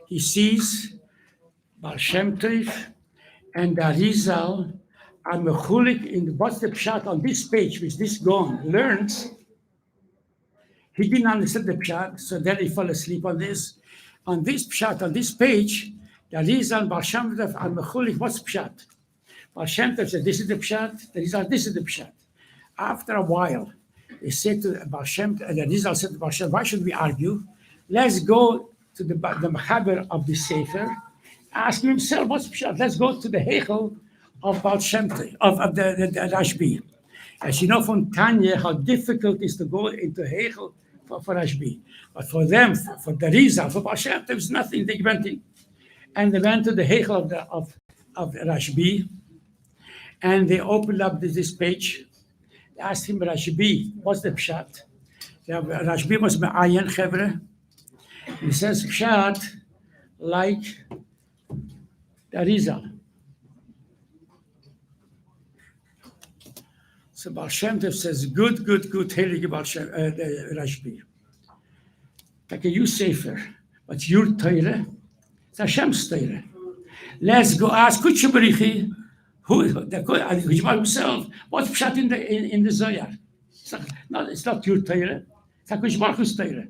he sees Baal Shem Tov and the Arizal are mechulik in what's the pshat on this page, which this Gaon learns. He didn't understand the pshat, so then he fell asleep on this. On this pshat, on this page, the Arizal and Baal Shem Tov are mechulik, what's pshat? Baal Shem Tov said, this is the pshat, the Arizal, this is the pshat. After a while, they said to Baal Shem Tov, and the Arizal said to Baal Shem Tov, why should we argue? Let's go to the Mechaber of the Sefer, ask himself, what's pshat? Let's go to the Hechel of Baal Shem Tov, of the Rashbi. As you know from Tanya, how difficult it is to go into Hechel for Rashbi. But for them, for the Rizal, for Baal Shem Tov, it's nothing. They went in. And they went to the Hechel of Rashbi, and they opened up this page. They asked him, Rashbi, what's the pshat? Rashbi was Ma'ayan Chevre. He says, pshat, like the Rizal. So Baal Shem Tov says, good, Heilige Baal Shem, Rashbi. Like a you Sefer, but your Torah, it's Hashem's Torah. Let's go ask Kutshabarichi, who the Hishma himself, what's pshat in the Zohar? It's not your Torah, it's HaKadosh Baruch Hu's Torah.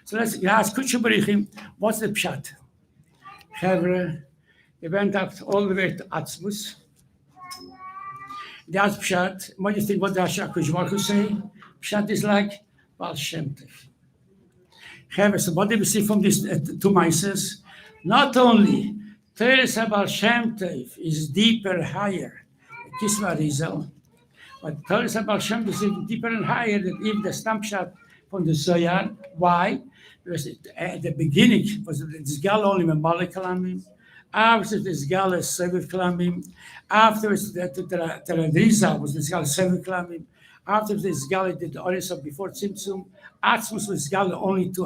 So let's ask Kutshabarichi, what's the pshat? Chevre, they went up all the way to Atzmus. They asked pshat, what do you think what the HaKadosh Baruch Hu say? Pshat is like Baal Shem Tov. Chevre, so what do we see from these two mices? Not only Torah Baal Shem Tov is deeper, higher, Kisma Rizal, but Torah Baal Shem Tov is even deeper and higher than even the stamp shot from the Zohar. Why? Because at the beginning was the Zgal only Mamalik Kalamim. Afterwards, the Zgal is Seviv Kalamim. Afterwards, the Rizal was the Zgal Seviv Kalamim. Afterwards, the Zgal did the Orisa before Tzimtzum. Atzmus was Zgal only to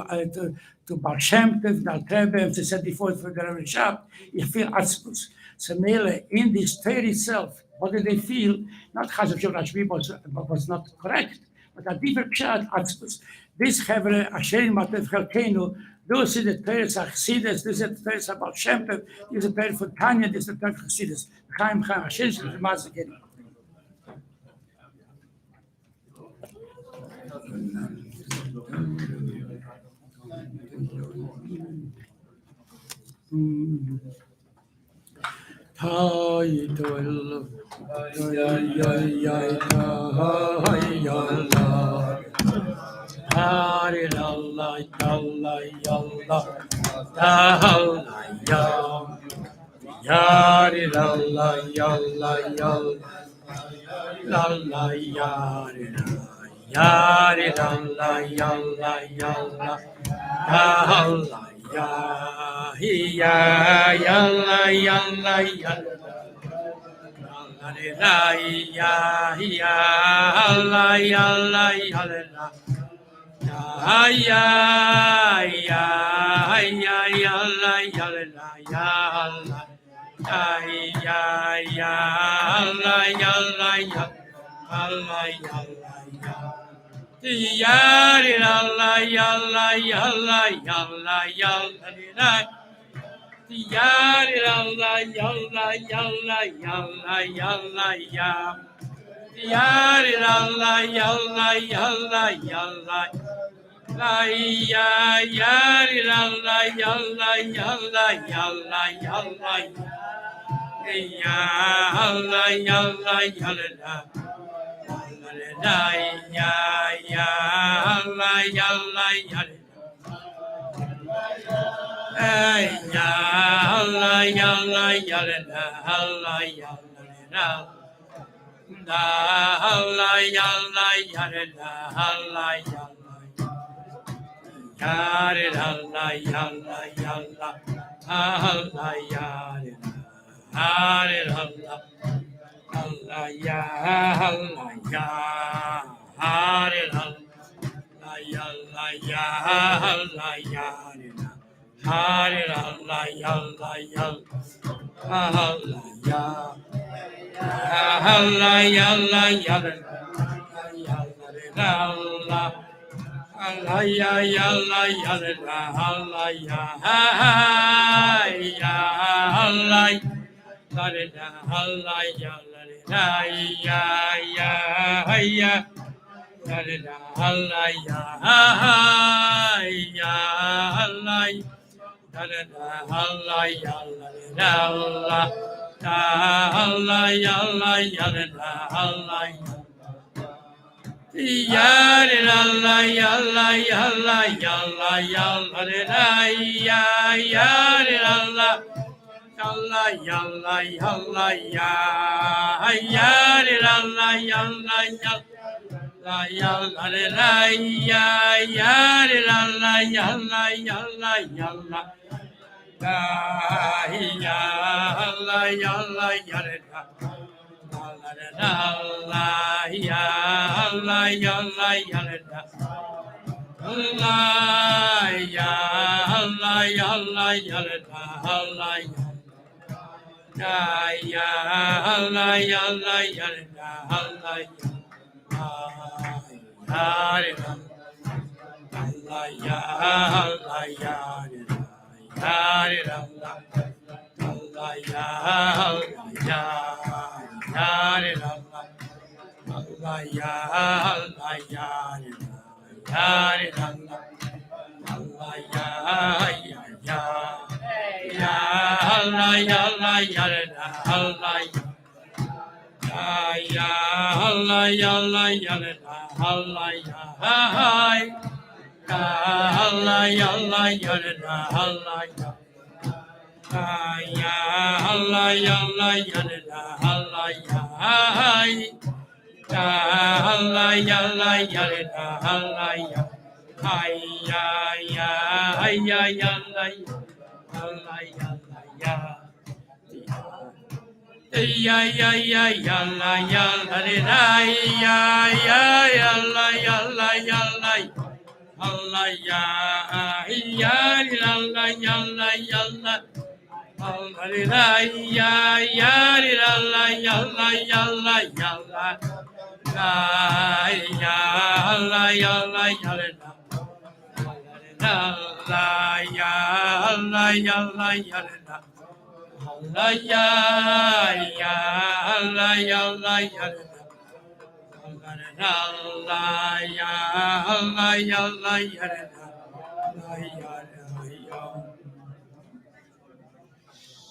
Baal Shem Tov, Dal Trebe, as I said before, for the Rebbe Shab, you feel Atzmus. So, Mele, in this Torah itself, what did they feel? Not Chazav Shem Rashbi was not correct, but a deeper pshat, Atzmus. This Chevre, Asherin Matev Chelkenu, those are the Torah Chassidus, this is the Torah Baal Shem Tov, this is the Torah for Tanya, this is the Torah Chassidus. Chaim Hashem Shem Mazakin.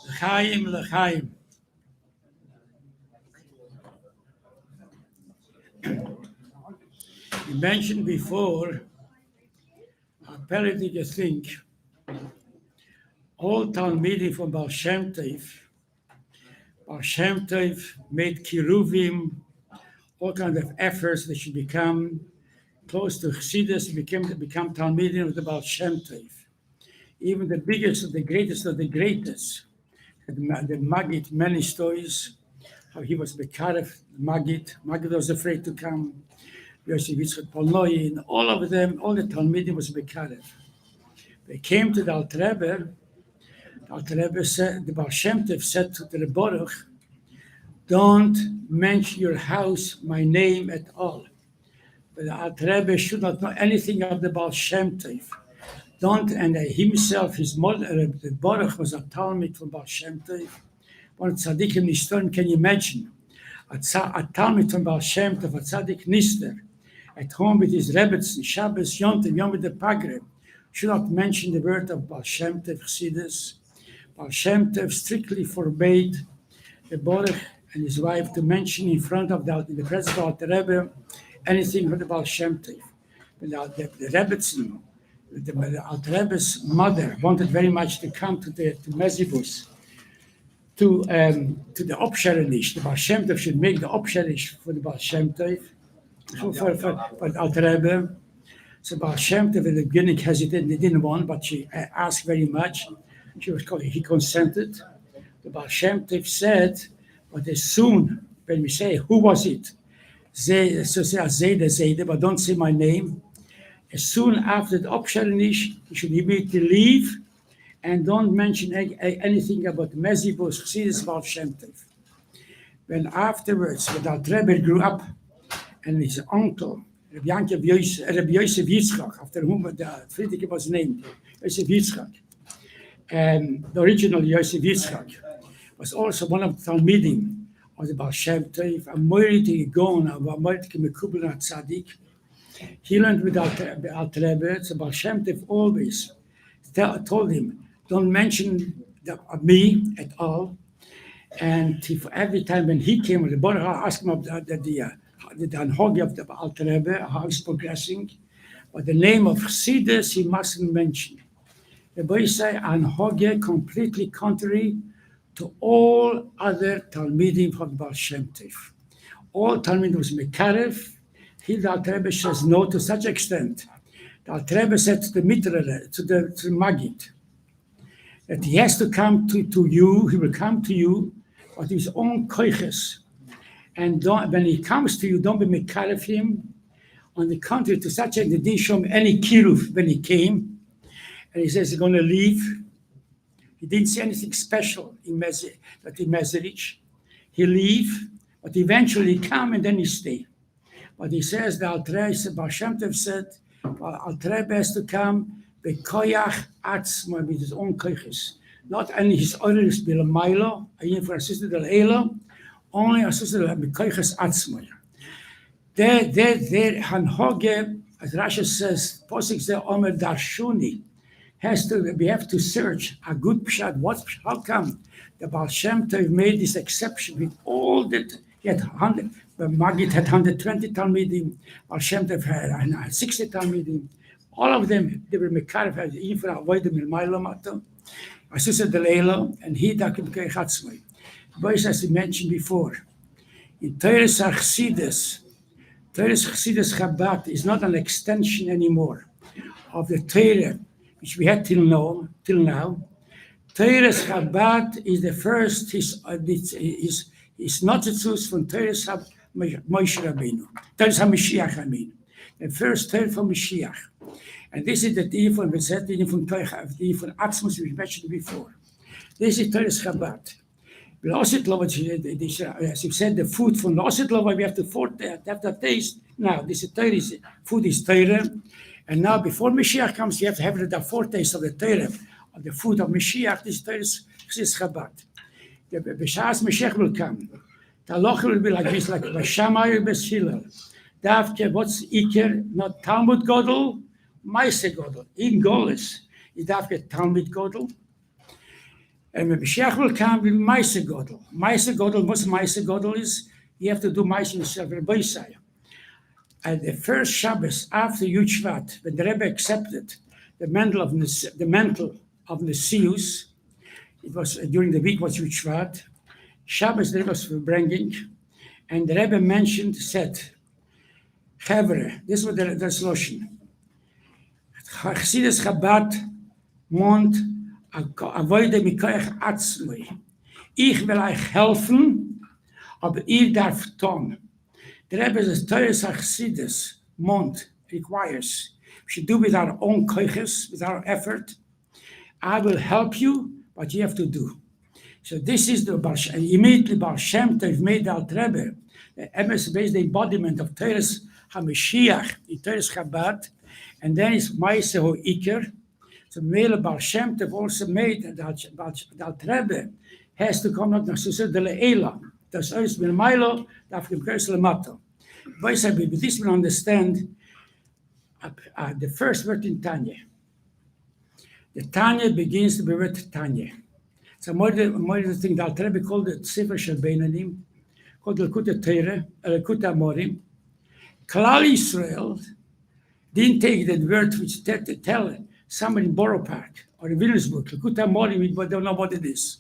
L'chaim, l'chaim. We mentioned before, apparently you think all Talmidim from Baal Shem Tov made kiruvim, all kinds of efforts they should become close to Chassidus, become Talmidim of the Baal Shem Tov. Even the biggest of the greatest, the Maggid, many stories, how he was Bekarev, Maggid was afraid to come, Yosef Yitzchak Polnoy, and all of them, all the Talmidim was Bekarev. They came to the Alter Rebbe. The Alter Rebbe said, the Baal Shem Tov said to the Baruch, don't mention your house, my name at all. But the Alter Rebbe should not know anything of the Baal Shem Tov. Don't, and himself, his mother, the Baruch was a Talmid from Baal Shem Tov. One tzaddikim nistorim, can you imagine? A Talmid from Baal Shem Tov, a tzaddik nister, at home with his Rebbetzin, Shabbos, Yom Tov, Yom the Pagre, should not mention the word of Baal Shem Tov Chassidus. Baal Shem Tov strictly forbade the Baruch and his wife to mention in front of in the presence of the Rebbe anything from the Baal Shem Tov. The Rebbetzin, the Alter Rebbe's mother wanted very much to come to Mezibus, to the Opsherenish. The Baal Shem Tov should make the Opsherenish for the Baal Shem Tov, for the Alter Rebbe. So Baal Shem Tov in the beginning hesitated, they didn't want, but she asked very much. He consented. The Baal Shem Tov said, but as soon, when we say, who was it? Zayde, but don't say my name. As soon after the Opsherenish, he should immediately leave and don't mention anything about Mezibus, Chassidus, Baal Shem Tov. When afterwards, when the Rebbe grew up, and his uncle, Rabbi Yosef Yitzchak, after whom the Friedrich was named, Yosef Yitzchak, and the original Yosef Yitzchak, was also one of the Talmidim of the Baal Shem Tov, a Moirite Gon, a Moirite Mekubel Tzaddik. He learned with Alter Rebbe, so Baal Shem Tov always told him, don't mention me at all. And every time when he came, the brother asked him about the Anhoge of the Alter Rebbe, how he's progressing. But the name of Chassidus he mustn't mention. The boy say Anhoge completely contrary to all other Talmidim from the Baal Shem Tov. All Talmidim was Mekarev. He, the Alter Rebbe, says no to such extent. The Alter Rebbe said to the Mitrele, to the Maggid, that he has to come to you, he will come to you, with his own koiches. And when he comes to you, don't be mekarev him. On the contrary, to such a, they didn't show him any kiruv when he came. And he says he's going to leave. He didn't say anything special in Mezerich. He leave, but eventually he come and then he stay. But he says, the Alter Rebbe, Baal Shem Tov said, Alter Rebbe has to come bekoyach atzma, with his own koiches. Not only his orders bilamaylo, even for assisted al elo, only assisted al bekoyches atzma. There, Hanhoge, as Rashi says, Posik there, Omer Darshuni, we have to search a good pshat. How come the Baal Shem Tov made this exception with all that? He had 100, the Maggid had 120 Talmidim, Baal Shem Tov had 60 Talmidim. All of them, they were mekarev, even for avoid them in Mailomato, Asusah Delela, and he Dakim Kechatzmai. Boys, as we mentioned before, in Torah Chassidus, Torah's Chassidus Chabad is not an extension anymore of the Torah, which we had till now. Torah's Chabad is the first, is not the truth from Torah's Moshe Rabbeinu. Torah's HaMashiach, I mean. The first Torah from Mashiach. And this is the difference, we said the different Torah, the different Atzmos we mentioned before. This is Torah's Chabad. As you said, the food from Losit Lova, we have to have that taste. Now, this is Torah, food is Torah. And now, before Mashiach comes, you have to have the foretaste of the Torah, of the food of Mashiach. This Torah's Chabad. The B'shas Mashiach will come. The halacha will be like this, like Bashamai B'shilel. Davke, what's Iker? Not Talmud Godel, Maise Godel. In Golis, is Davke Talmud Godel. And when Mashiach will come, will be Maise Godel. Maise Godel, what's Maise Godel is? You have to do Maise yourself, Rabbi Nissan. And the first Shabbos after Yud Shvat, when the Rebbe accepted the mantle of Nesius, it was during the week was Yud Shvat. Shabbos the Rebbe was farbrengen, and the Rebbe said, Chavre, this was the Loshen. Chassidus Chabad mont avoide mikoyach atzmoi. Ich will euch helfen, aber ihr darf tun. The Rebbe says, Torah's Chassidus mont requires, we should do with our own koiches, with our effort. I will help you, but you have to do. So this is the Baal Shem, immediately Baal Shem Tov made the Alter Rebbe, the MS-based the embodiment of Torah's HaMashiach, in Torah's Chabad, and then it's Maise Ho Iker. So Mele Baal Shem Tov also made that the Alter Rebbe has to come out Nasusah de Le'ela. That's always been Milo, Daf Kemkers Lemato. Boys, with this we understand the first word in Tanya. The Tanya begins to be word Tanya. So more the thing that Alter Rebbe called it Sefer Shel Beinanim, called Lekut Torah, Lekut Amorim. Klal Yisrael didn't take that word which to tell somebody in Borough Park or in Williamsburg, Lekut Amorim, but don't know what it is.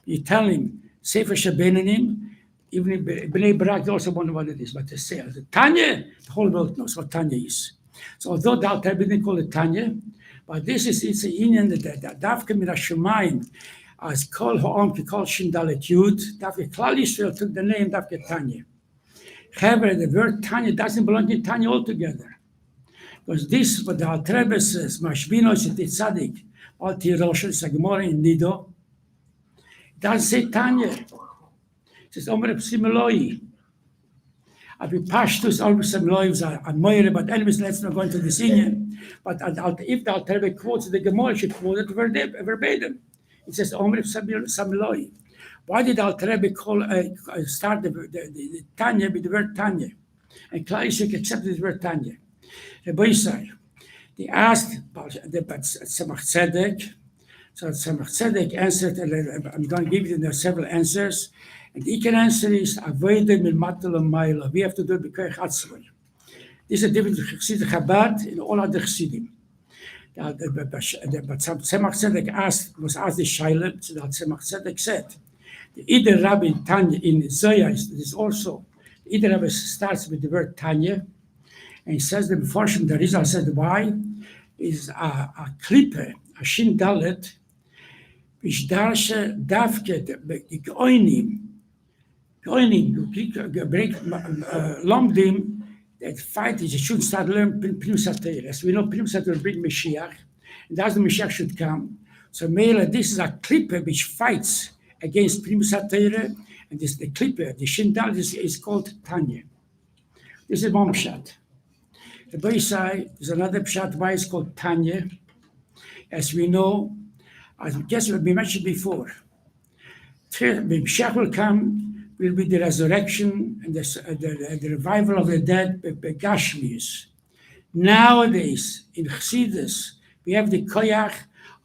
You tell him Sefer Shel Beinanim, even in Bnei Barak, they also wonder what it is. But they say, the Tanya, the whole world knows what Tanya is. So although the Alter Rebbe didn't call it Tanya, but this is, it's a union that Davke Min HaShemayim, as Kol Ha'om Ki Kol Shin Dalet Yud, Davke Klal Yisrael took the name Davke Tanya. However, the word Tanya doesn't belong to Tanya altogether. Because this, what the Alter Rebbe says, Mashbino Sheti Tzadik, Al Tirosh, it's a Gemara in Nido, it doesn't say Tanya. It says, Omer Psimiloi. Abi Pashtus, Omer Psimiloi was a Moire, but anyways, let's not go into this union. But if the Alter Rebbe quotes the Gemara, she quoted verbatim. It says, Omer Psimiloi. Why did Alter Rebbe start the Tanya with the word Tanya? And Klaishik accepted the word Tanya. Rabbi Yisai, they asked the Tzemach Tzedek. So Tzemach Tzedek answered, and I'm going to give you several answers. And the Iker answer is, Avodah Milmatel Mayla. We have to do it because Chatzvah. This is a difference between Chassid Chabad and all other Chassidim. But Tzemach Tzedek was asked the Shaila, so that Tzemach Tzedek said, the Ider Rabbi Tanya in Zoya is also, the Ider Rabbi starts with the word Tanya, and he says the Meforshim, the Rizal said why, is a klippe, a shin dalet, which darshe davke, geoinim, break lomdim, that fight is, you should start learning Pnim Satir. As we know, Pnim Satir will bring Mashiach, and as the Mashiach should come. So, Mela, this is a klippe which fights against Pnim Satir, and this the klippe, the Shindal is called Tanya. This is one pshat. The Boisai is another pshat why it's called Tanya. As we know, I guess what we mentioned before, when Mashiach will come, will be the resurrection and the revival of the dead, Begashmius. Nowadays, in Chassidus, we have the koyach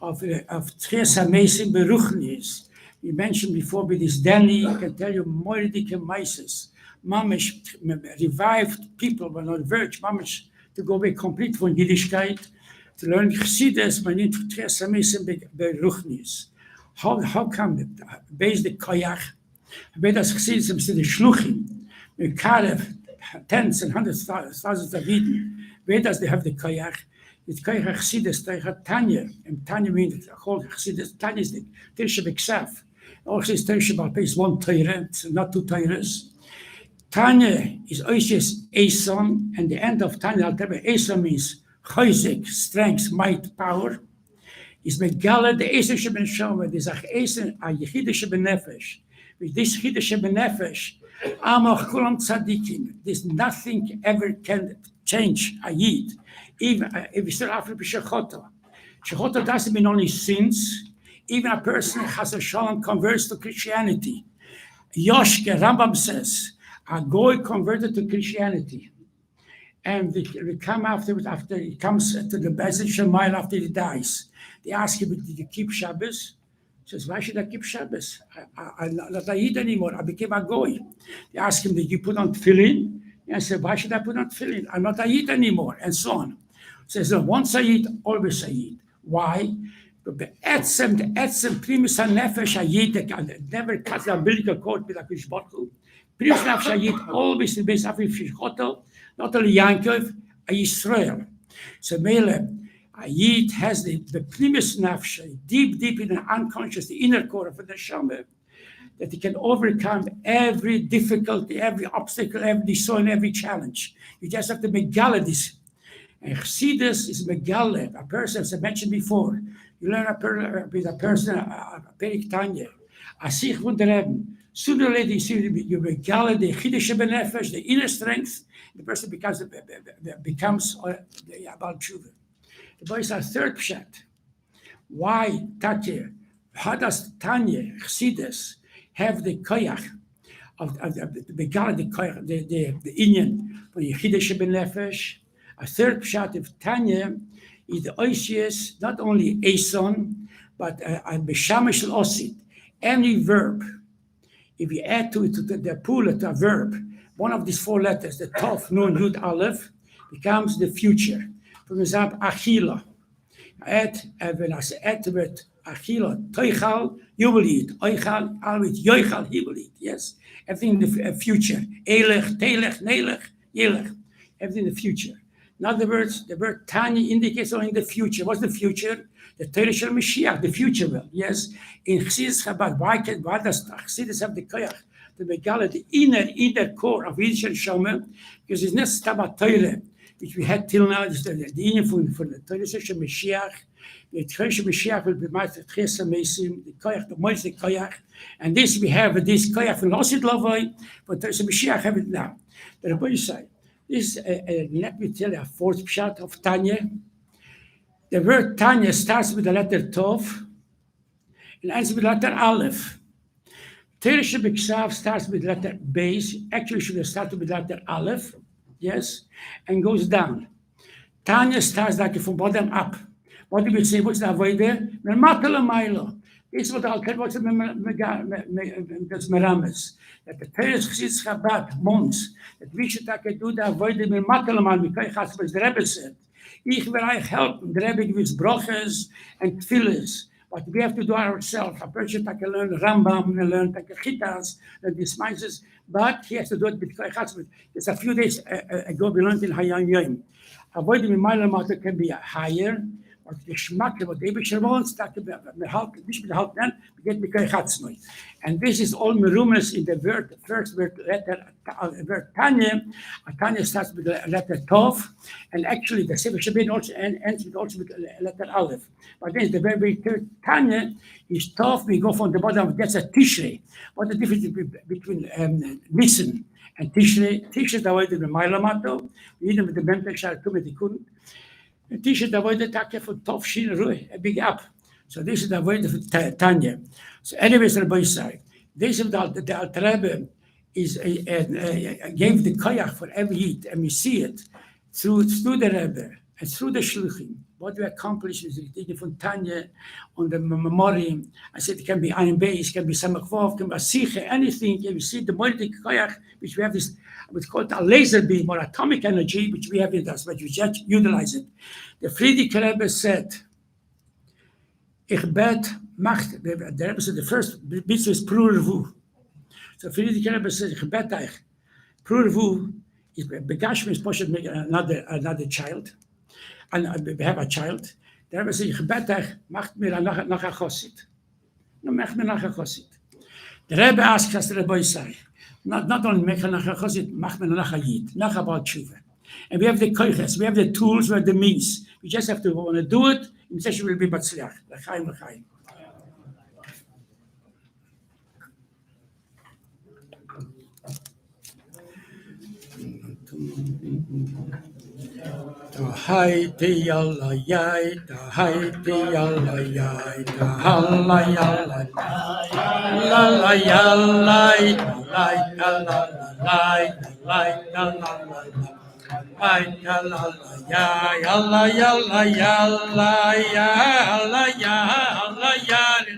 of Tchias HaMesim Beruchnis. We mentioned before with this Danny, I can tell you more Maises. Mamish revived people were not virgin, Mamish to go away complete from Yiddishkeit, to learn Chassidus, man in Tchias HaMesim Beruchnis. How come it? Based the koyach, Where does Chassidism see the Shluchim, the Karev, tens and hundreds thousands of Eden? Where does they have the Koyach? It's Koyach Chassidus, they have Tanya, and Tanya means the whole Chassidus. Tanya is the Tersha B'Ksaf. Also, it's Tersha B'Alpeh, it's one Torah, it's not two Torahs. Tanya is Oishis Eson, and the end of Tanya, Eson means Chayzik, strength, might, power. Is Megala, the Eson Sheben Shomer, there's a Eson, a Yechidah Sheben Nefesh. With this Chiddush Benefesh, Amach Kulam Tzadikim, there's nothing ever can change a Yid, even if we still after Shechota. Shechota doesn't mean only sins. Even a person has a shalom converts to Christianity. Yoshke Rambam says, a goy converted to Christianity, and we come after he comes to the Bezin Shemayel after he dies. They ask him, did you keep Shabbos? He says, why should I keep Shabbos? I'm not a Yid anymore. I became a goy. They ask him, did you put on tefillin? And I said, why should I put on tefillin? I'm not a Yid anymore, and so on. He says, once a Yid, always a Yid. Why? The etzem primus hanefesh a Yid, never cuts the umbilical cord with a fish bottle. Primus nefesh a Yid, always in base of a fish hotel, not only Yankov, a Yisrael. So Mele, a Yid has the primus nefesh, deep in the unconscious, the inner core of the neshama, that he can overcome every difficulty, every obstacle, every soil, every challenge. You just have to megala this. And Chassidus is megala, a person, as I mentioned before. You learn with a person, a perik Tanya, a sich wundereben. Sooner or later, you see you megala the chiddush benefesh, the inner strength. The person becomes the Baal Tshuva. The boy is our third pshat. Why Tatya? How does Tanya Chassidus have the koyach of the megala, the koyach, the inyan for the chiddush benefesh? A third pshat of Tanya is the oisius, not only eson, but a beshamish osid. Any verb, if you add to it the pula to a verb, one of these four letters, the tov, nun, yud, aleph, becomes the future. For example, achila. When I add to it achila, toichal, you will eat. Oichal, I'll eat. Yoichal, he will eat. Yes, everything in the future. Elech, telech, nelech, yelech. Everything in the future. In other words, the word Tanya indicates only the future. What's the future? The Torah shel Mashiach, the future will. Yes. In Chassidus Chabad, why does Chassidus have the koyach, the megala, the inner core of Yiddish Shomer? Because it's not Stabat Torah, which we had till now. It's the inner for the Torah shel Mashiach. The Torah shel Mashiach will be my Tchias HaMesim, the koyach, the Moshe koyach. And this we have this koyach from Losid Lavoi, but Torah shel Mashiach have it now. The Rabbi Nissan. This let me tell you a fourth pshat of Tanya. The word Tanya starts with the letter Tov and ends with the letter Aleph. Teresh B'Ksav starts with letter base. Actually, should have started with letter Aleph, yes, and goes down. Tanya starts like from bottom up. What do we say? What's the avoide? Mermatala Milo. This is what I'll tell what's the Merames. That the Teresh Chsitz Chabad months that we should do the avoide Mermatala Milo. Because the Rebbe said, Ich will euch helpen. The Rebbe gives broches and tefillahs. But we have to do it ourselves. A person can learn Rambam, learn Chitas, learn these spices, but he has to do it with Koychatzmet. It's a few days ago we learned in Hayam Yom. Avoiding the mile matter can be higher, but the Schmack, what the Ebisher wants, that can be help then, we get Koychatzmet. And this is all merumas in the word, the first word, letter, word Tanya. Tanya starts with the letter Tov, and actually the Sefer Shabbat also ends with letter Aleph. But then the very third Tanya is Tov. We go from the bottom. That's a Tishrei. What's the difference between Nisan and Tishrei? Tishrei the way to the Mailamato. We need them with the Memtek Shar Tum the Kun. And Tishrei the way the Taka for Tov Shin Ruh, a big up. So this is the way of Tanya. So anyways, Rabbi Yisrael, this is the Alter Rebbe is gave the koyach for every Yid, and we see it through the Rebbe and through the Shluchim. What we accomplish is taken from Tanya on the memoriam. I said it can be Ayin Beis, it can be Samach Vav, can be Asiche, anything. And we see the Moedik koyach, which we have this, what's called a laser beam or atomic energy, which we have in us, but we just utilize it. The Friedrich Rebbe said, Ich bet macht, the Rebbe said the first mitzvah is Prurvu. So Friedrich Rebbe says, Ich bet euch, Prurvu is Begashmi is supposed to make another child, and we have a child. The Rebbe says, Ich bet euch, macht mir nach a chosid. No, macht mir nach a chosid. The Rebbe asks us, the Rebbe say, not only make a nach a chosid, macht mir nach a yid, nach about tshuva. And we have the koiches, we have the tools, we have the means. We just have to want to do it. In session will be batzliach. L'chaim, l'chaim. Tahai te yalla yai, tahai te yalla yai, tahalla yalla la la yalla, la la la la. Ay, yalla, yalla, yalla, yalla, yalla, yalla, yalla, yalla, yalla,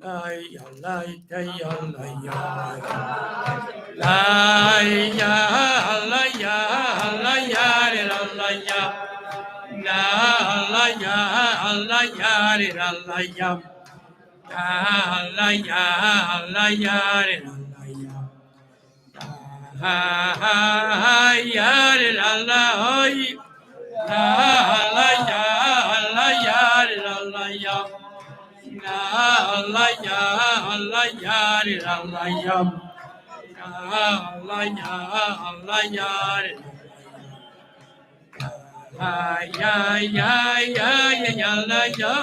La ya la ya ya la ya la ya la ya la ya la la ya la la ya la ya la la ya la ya la ya la la ya ha ya la la la ya la ya la la ya la la ya la ya la la ya la ya la ya ya ya ya ya la ya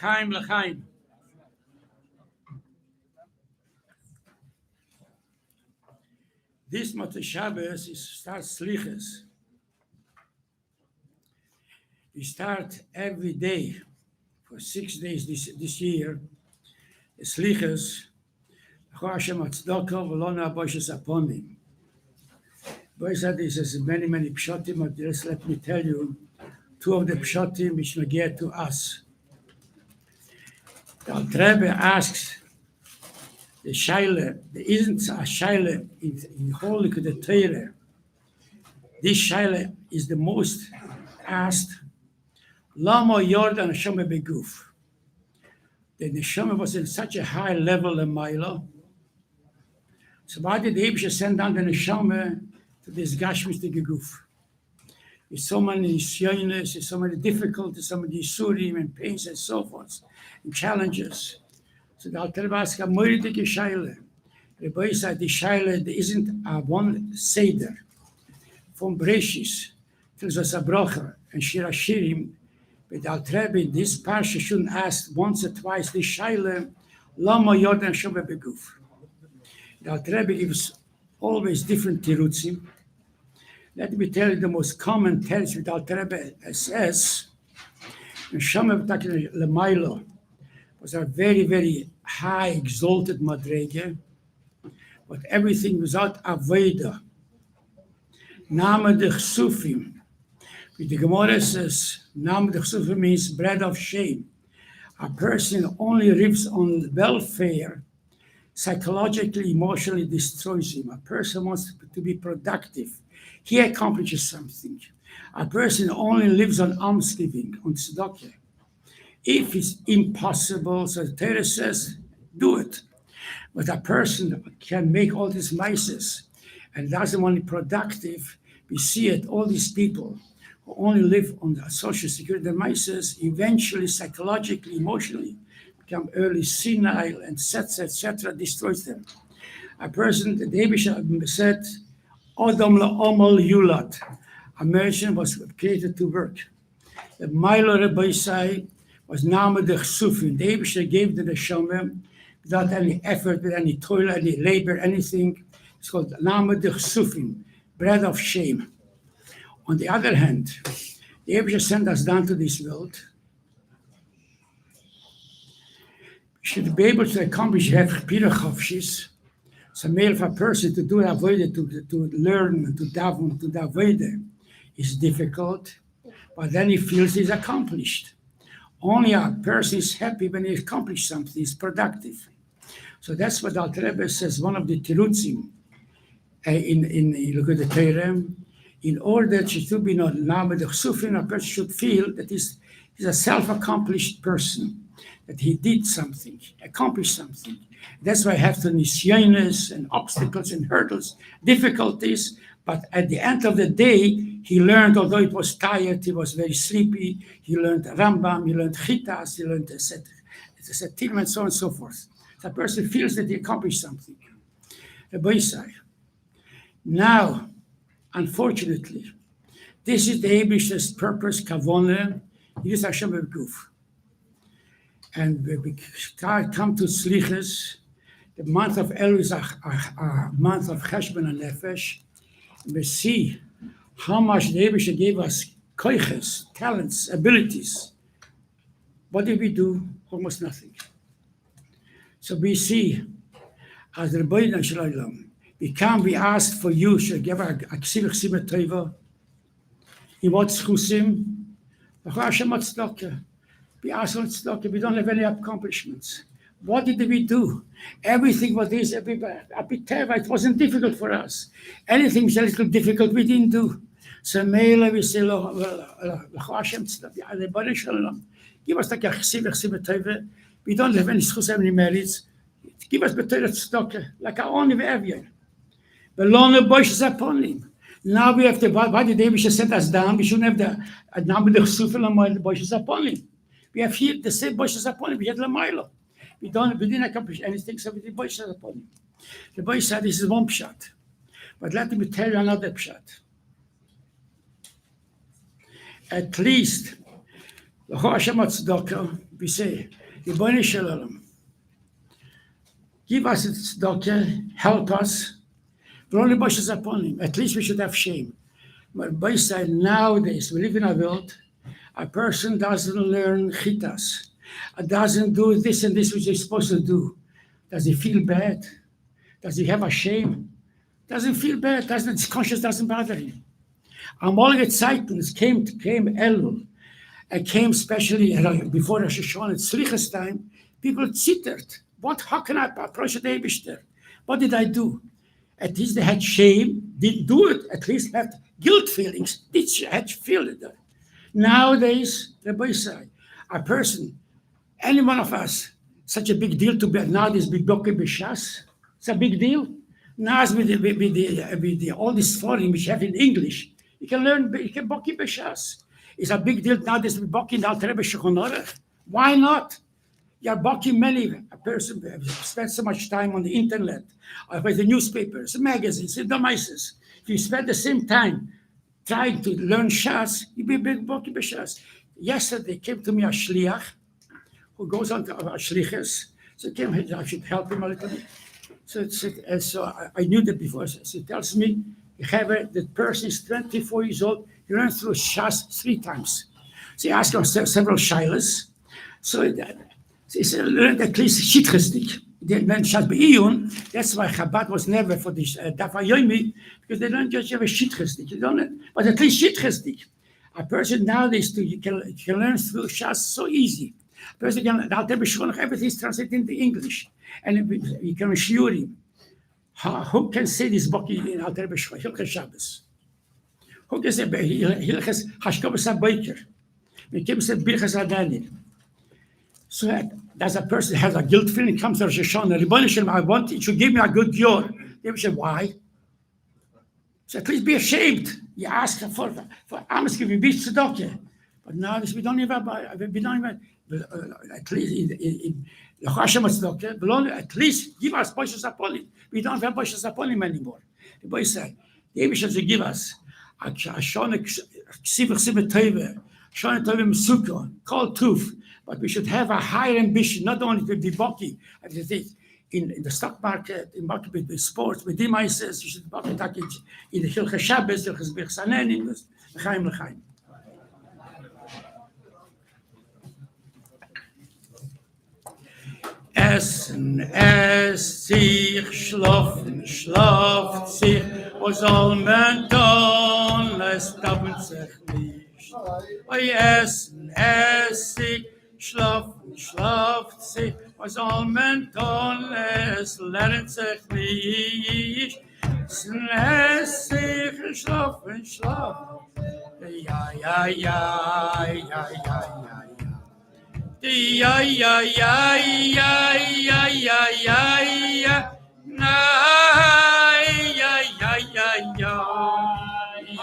L'chaim l'chaim. This Motzei Shabbos starts slichas. We start every day for 6 days this year. Slichas, Hashem Atzdaka V'Lona Aboshes Aponim. Boy said this has many pshatim, but just let me tell you two of the pshatim which nagia to us. The Alter Rebbe asks the shaila, there isn't a shaila in Holy the Torah. This shaila is the most asked. Lama Yordan Neshama Beguf. The Neshama was in such a high level in Milo. So why did the Eibusha send down the Neshama to this Gashmis the Geguf? With so many nisyonos, with so many difficulties, so many yisurim and pains and so forth, and challenges. So the Alter Rebbe asked a moiridige shaila. The boy said the shaila, there isn't a one seder from Breshis till Zasabrocha and Shir Hashirim. But the Alter Rebbe in this parsha shouldn't ask once or twice the shaila, Lama Yordan Shobeh Beguf. The Alter Rebbe gives always different tirutzim. Let me tell you the most common teretz with Alter Rebbe says, Neshama B'takin L'maylo was a very high, exalted madrege, but everything without avodah. Name de Chsufim. The Gemara says, Name de Chsufim means bread of shame. A person only lives on welfare, psychologically, emotionally destroys him. A person wants to be productive. He accomplishes something. A person only lives on almsgiving, on tzedakah. If it's impossible, so the Torah says, do it. But a person can make all these mices and doesn't want to be productive. We see it, all these people who only live on the social security mices, eventually, psychologically, emotionally, become early senile and etc., destroys them. A person, the Eibusha said, Odom la'omal yulat. A merchant was created to work. The Milo Rebbeisai was Name de Chsufim. The Eibusha gave the Neshama without any effort, without any toil, any labor, anything. It's called Name de Chsufim, bread of shame. On the other hand, the Eibusha sent us down to this world. We should be able to accomplish Pirachofshis. So male for a person to do avodah, to learn, to daven, to avodah is difficult, but then he feels he's accomplished. Only a person is happy when he accomplishes something, he's productive. So that's what Alter Rebbe says, one of the tirutzim in look at the Torah. In order that it should be not Name de Chsufim, a person should feel that he's a self-accomplished person, that he did something, accomplished something. That's why I have to nisyonos and obstacles and hurdles, difficulties. But at the end of the day, he learned, although he was tired, he was very sleepy, he learned Rambam, he learned Chitas, he learned Setim, and so on and so forth. The person feels that he accomplished something. Rabbi Nissan. Now, unfortunately, this is the Eibusha's purpose, Kavanah, Yis Hashem Beguf. And we come to Slichas. The month of Elul is a month of Cheshbon and Nefesh. We see how much the Eibusha gave us koiches, talents, abilities. What did we do? Almost nothing. So we see, as the Rebbeinu Shalom, we asked for you, should give a ksivich simet tova. In what schusim? Hashem Atzdaka. We ask for tzedakah. We don't have any accomplishments. What did we do? Everything was this, it wasn't difficult for us. Anything was a little difficult, we didn't do. So Mele, we say, give us the chesiv. We don't have any schus, any merits. Give us better tzedakah, like our own every. Belone boishes upon him. Now we have to, why did David set us down? We shouldn't have the number of sufil and the boishes upon him. We have here the same boishes upon him. We had Lamailo. We didn't accomplish anything, so we did boishes upon him. The boy said, this is one pshat. But let me tell you another pshat. At least, the Hashem tzedakah, we say, the Bnei Shalom, give us tzedakah, help us. We're only boishes upon him. At least we should have shame. But by side, nowadays, we live in a world, a person doesn't learn chitas, doesn't do this and this which he's supposed to do. Does he feel bad? Does he have a shame? Doesn't feel bad. His conscience doesn't bother him. Amolige Zeitens came Elul. It came especially before Rosh Hashanah, Slichas time. People zittered. How can I approach the Eibishter? What did I do? At least they had shame, didn't do it, at least had guilt feelings, had feel it. Nowadays, the boy say, a person, any one of us, such a big deal to be nowadays be Boki B'Shas. It's a big deal. Now with the all this foreign which have in English, you can learn, you can Boki B'Shas. It's a big deal nowadays to be Boki in the Alter Rebbe Shulchan Aruch. Why not? You're Boki a person spends so much time on the internet, or by the newspapers, magazines, the mices. If you spend the same time trying to learn Shas, you'll be a big Boki B'Shas. Yesterday came to me a shliach who goes on to shlichus. So he came, I should help him a little bit. So I knew that before. So he tells me, the person is 24 years old. He ran through Shas 3 times. So he asked him several shilas. So he said, learned at least shitchesdik. They learned Shas Be'iyun. That's why Chabad was never for this Daf Yomi, because they don't just have a shitchesdik. You don't, but at least shitchesdik. A person nowadays, you can learn through Shas so easy. A person can, the Alter Rebbe, everything is translated into English. And you can assure him. Who can say this book in Alter Rebbe Hilchas Shabbos? Who can say Hilchas Hashkabos HaBoker? When Kim said Birchas HaDaniel. So as a person has a guilt feeling, comes to Rosh Hashanah, Ribbon Shalom, I want you to give me a good cure. They say, why? So please be ashamed. You ask for I'm asking you, be tzedakah. But now we don't even at least in Hashem tzedakah, at least give us boishes upon him. We don't have boishes upon him anymore. The boy said, the Eibishter should give us a shana ksiv tove, shana tove mesukah, kol tuf. But we should have a higher ambition, not only to be boki, in the stock market, in market with sports, with demaises, you should boki in the Hilchas Shabbos, Hilchas Birchsanen, in L'chaim L'chaim. Essen, ess sich, schlafen, schlaft sich, was soll man tun, es tappen sich nicht. Oi, essen, ess sich, schlafen, schlaft sich, was soll man tun, es lernt sich nicht. Essen, ess sich, schlafen, schlaft. Ja, ja, ja, ja, ja, ja. Ja, ja, ja, ja, ja, ja, ja, ja, nein, ja, ja, ja, ja,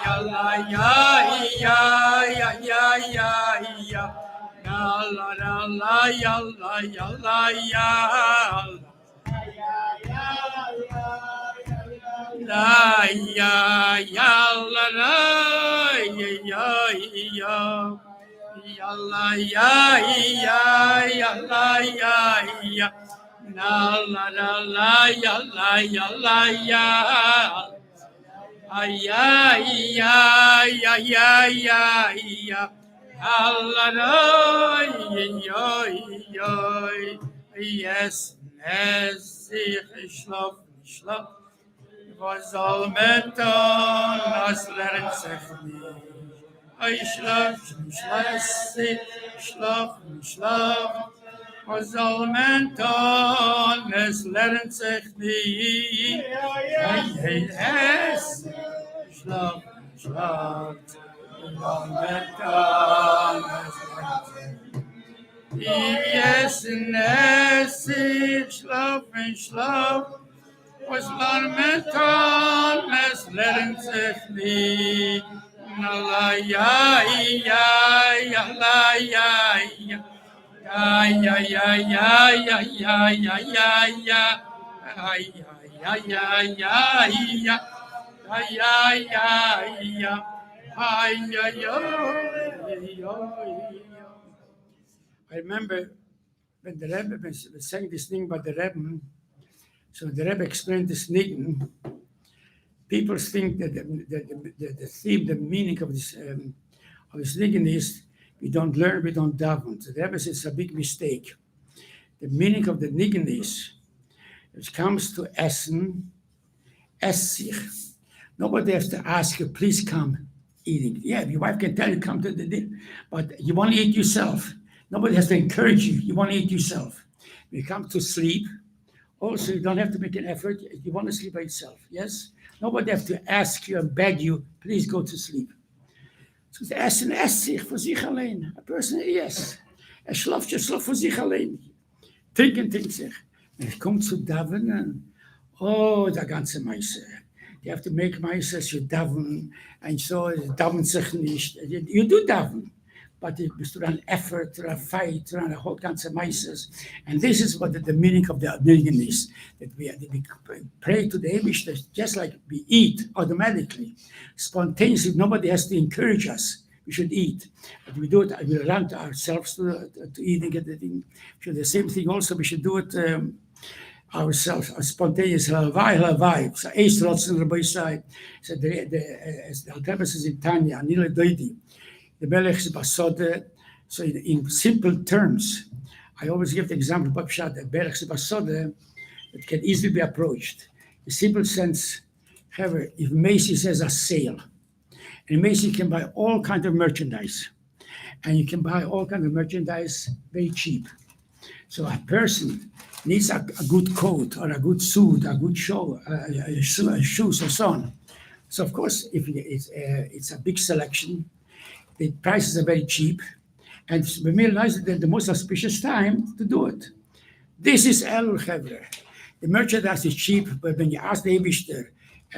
ja, la, ja, ja, ja, ja, ja, ja, la, la, ja, la, ja, la, ja, la, ja, ja, la, la, ja, ja. Yalla ya ya yalla ya ya la la la la yalla yalla ya ay ya ya ya ya ya ya Allah yo yo yes es ich schlaf was soll man tun as lernt sich nicht schlaf, schlaf. Was soll man tun, es lernt sich nie. Es schlaf, schlaf. Was soll man tun, es lernt sich nie. Yes, schlaf. Was soll man tun, es lernt sich nie. La ya ya la ya. Ay, ay, ay, ay, ay, ay, ay, ay, ay, ay, ay, ay, ay, ay, ay, ay, ay. I remember when the Rebbe was saying this thing about the Rebbe, so the Rebbe explained this thing. People think that the theme, the meaning of this niggin is we don't learn, we don't daven. So the Rebbe says it's a big mistake. The meaning of the niggin is, it comes to essen, ess sich. Nobody has to ask you, please come eating. Yeah, your wife can tell you, come to the dinner, but you want to eat yourself. Nobody has to encourage you. You want to eat yourself. When you come to sleep, also you don't have to make an effort. You want to sleep by yourself, yes? Nobody has to ask you and beg you, please go to sleep. So the essen esst sich für sich allein. A person, yes. Schlaft für sich allein. Trinkt sich. When it comes to daven, oh, der ganze Meise. You have to make Meises, you daven, and so daven sich nicht. You do daven, but it was through an effort, through a fight, through a whole ganze Meises. And this is what the meaning of the niggin is, that we pray to the image, just like we eat automatically, spontaneously. Nobody has to encourage us. We should eat. But we do it, we run to ourselves to eating it. We should the same thing also, we should do it ourselves, spontaneous halvai. So Eis Rotzen Rabbi Sai, so the Alter says in Tanya, Nile Doidi, the Melech is Basode. So in simple terms, I always give the example of Pshat, the Melech is Basode, it can easily be approached. In simple sense, however, if Macy says a sale, and Macy can buy all kinds of merchandise, and you can buy all kinds of merchandise very cheap. So a person needs a good coat or a good suit, a good shoes, or so on. So of course, if it's a big selection, the prices are very cheap, and we realize that the most auspicious time to do it. This is Elul Chevre. The merchandise is cheap, but when you ask the Eibishter,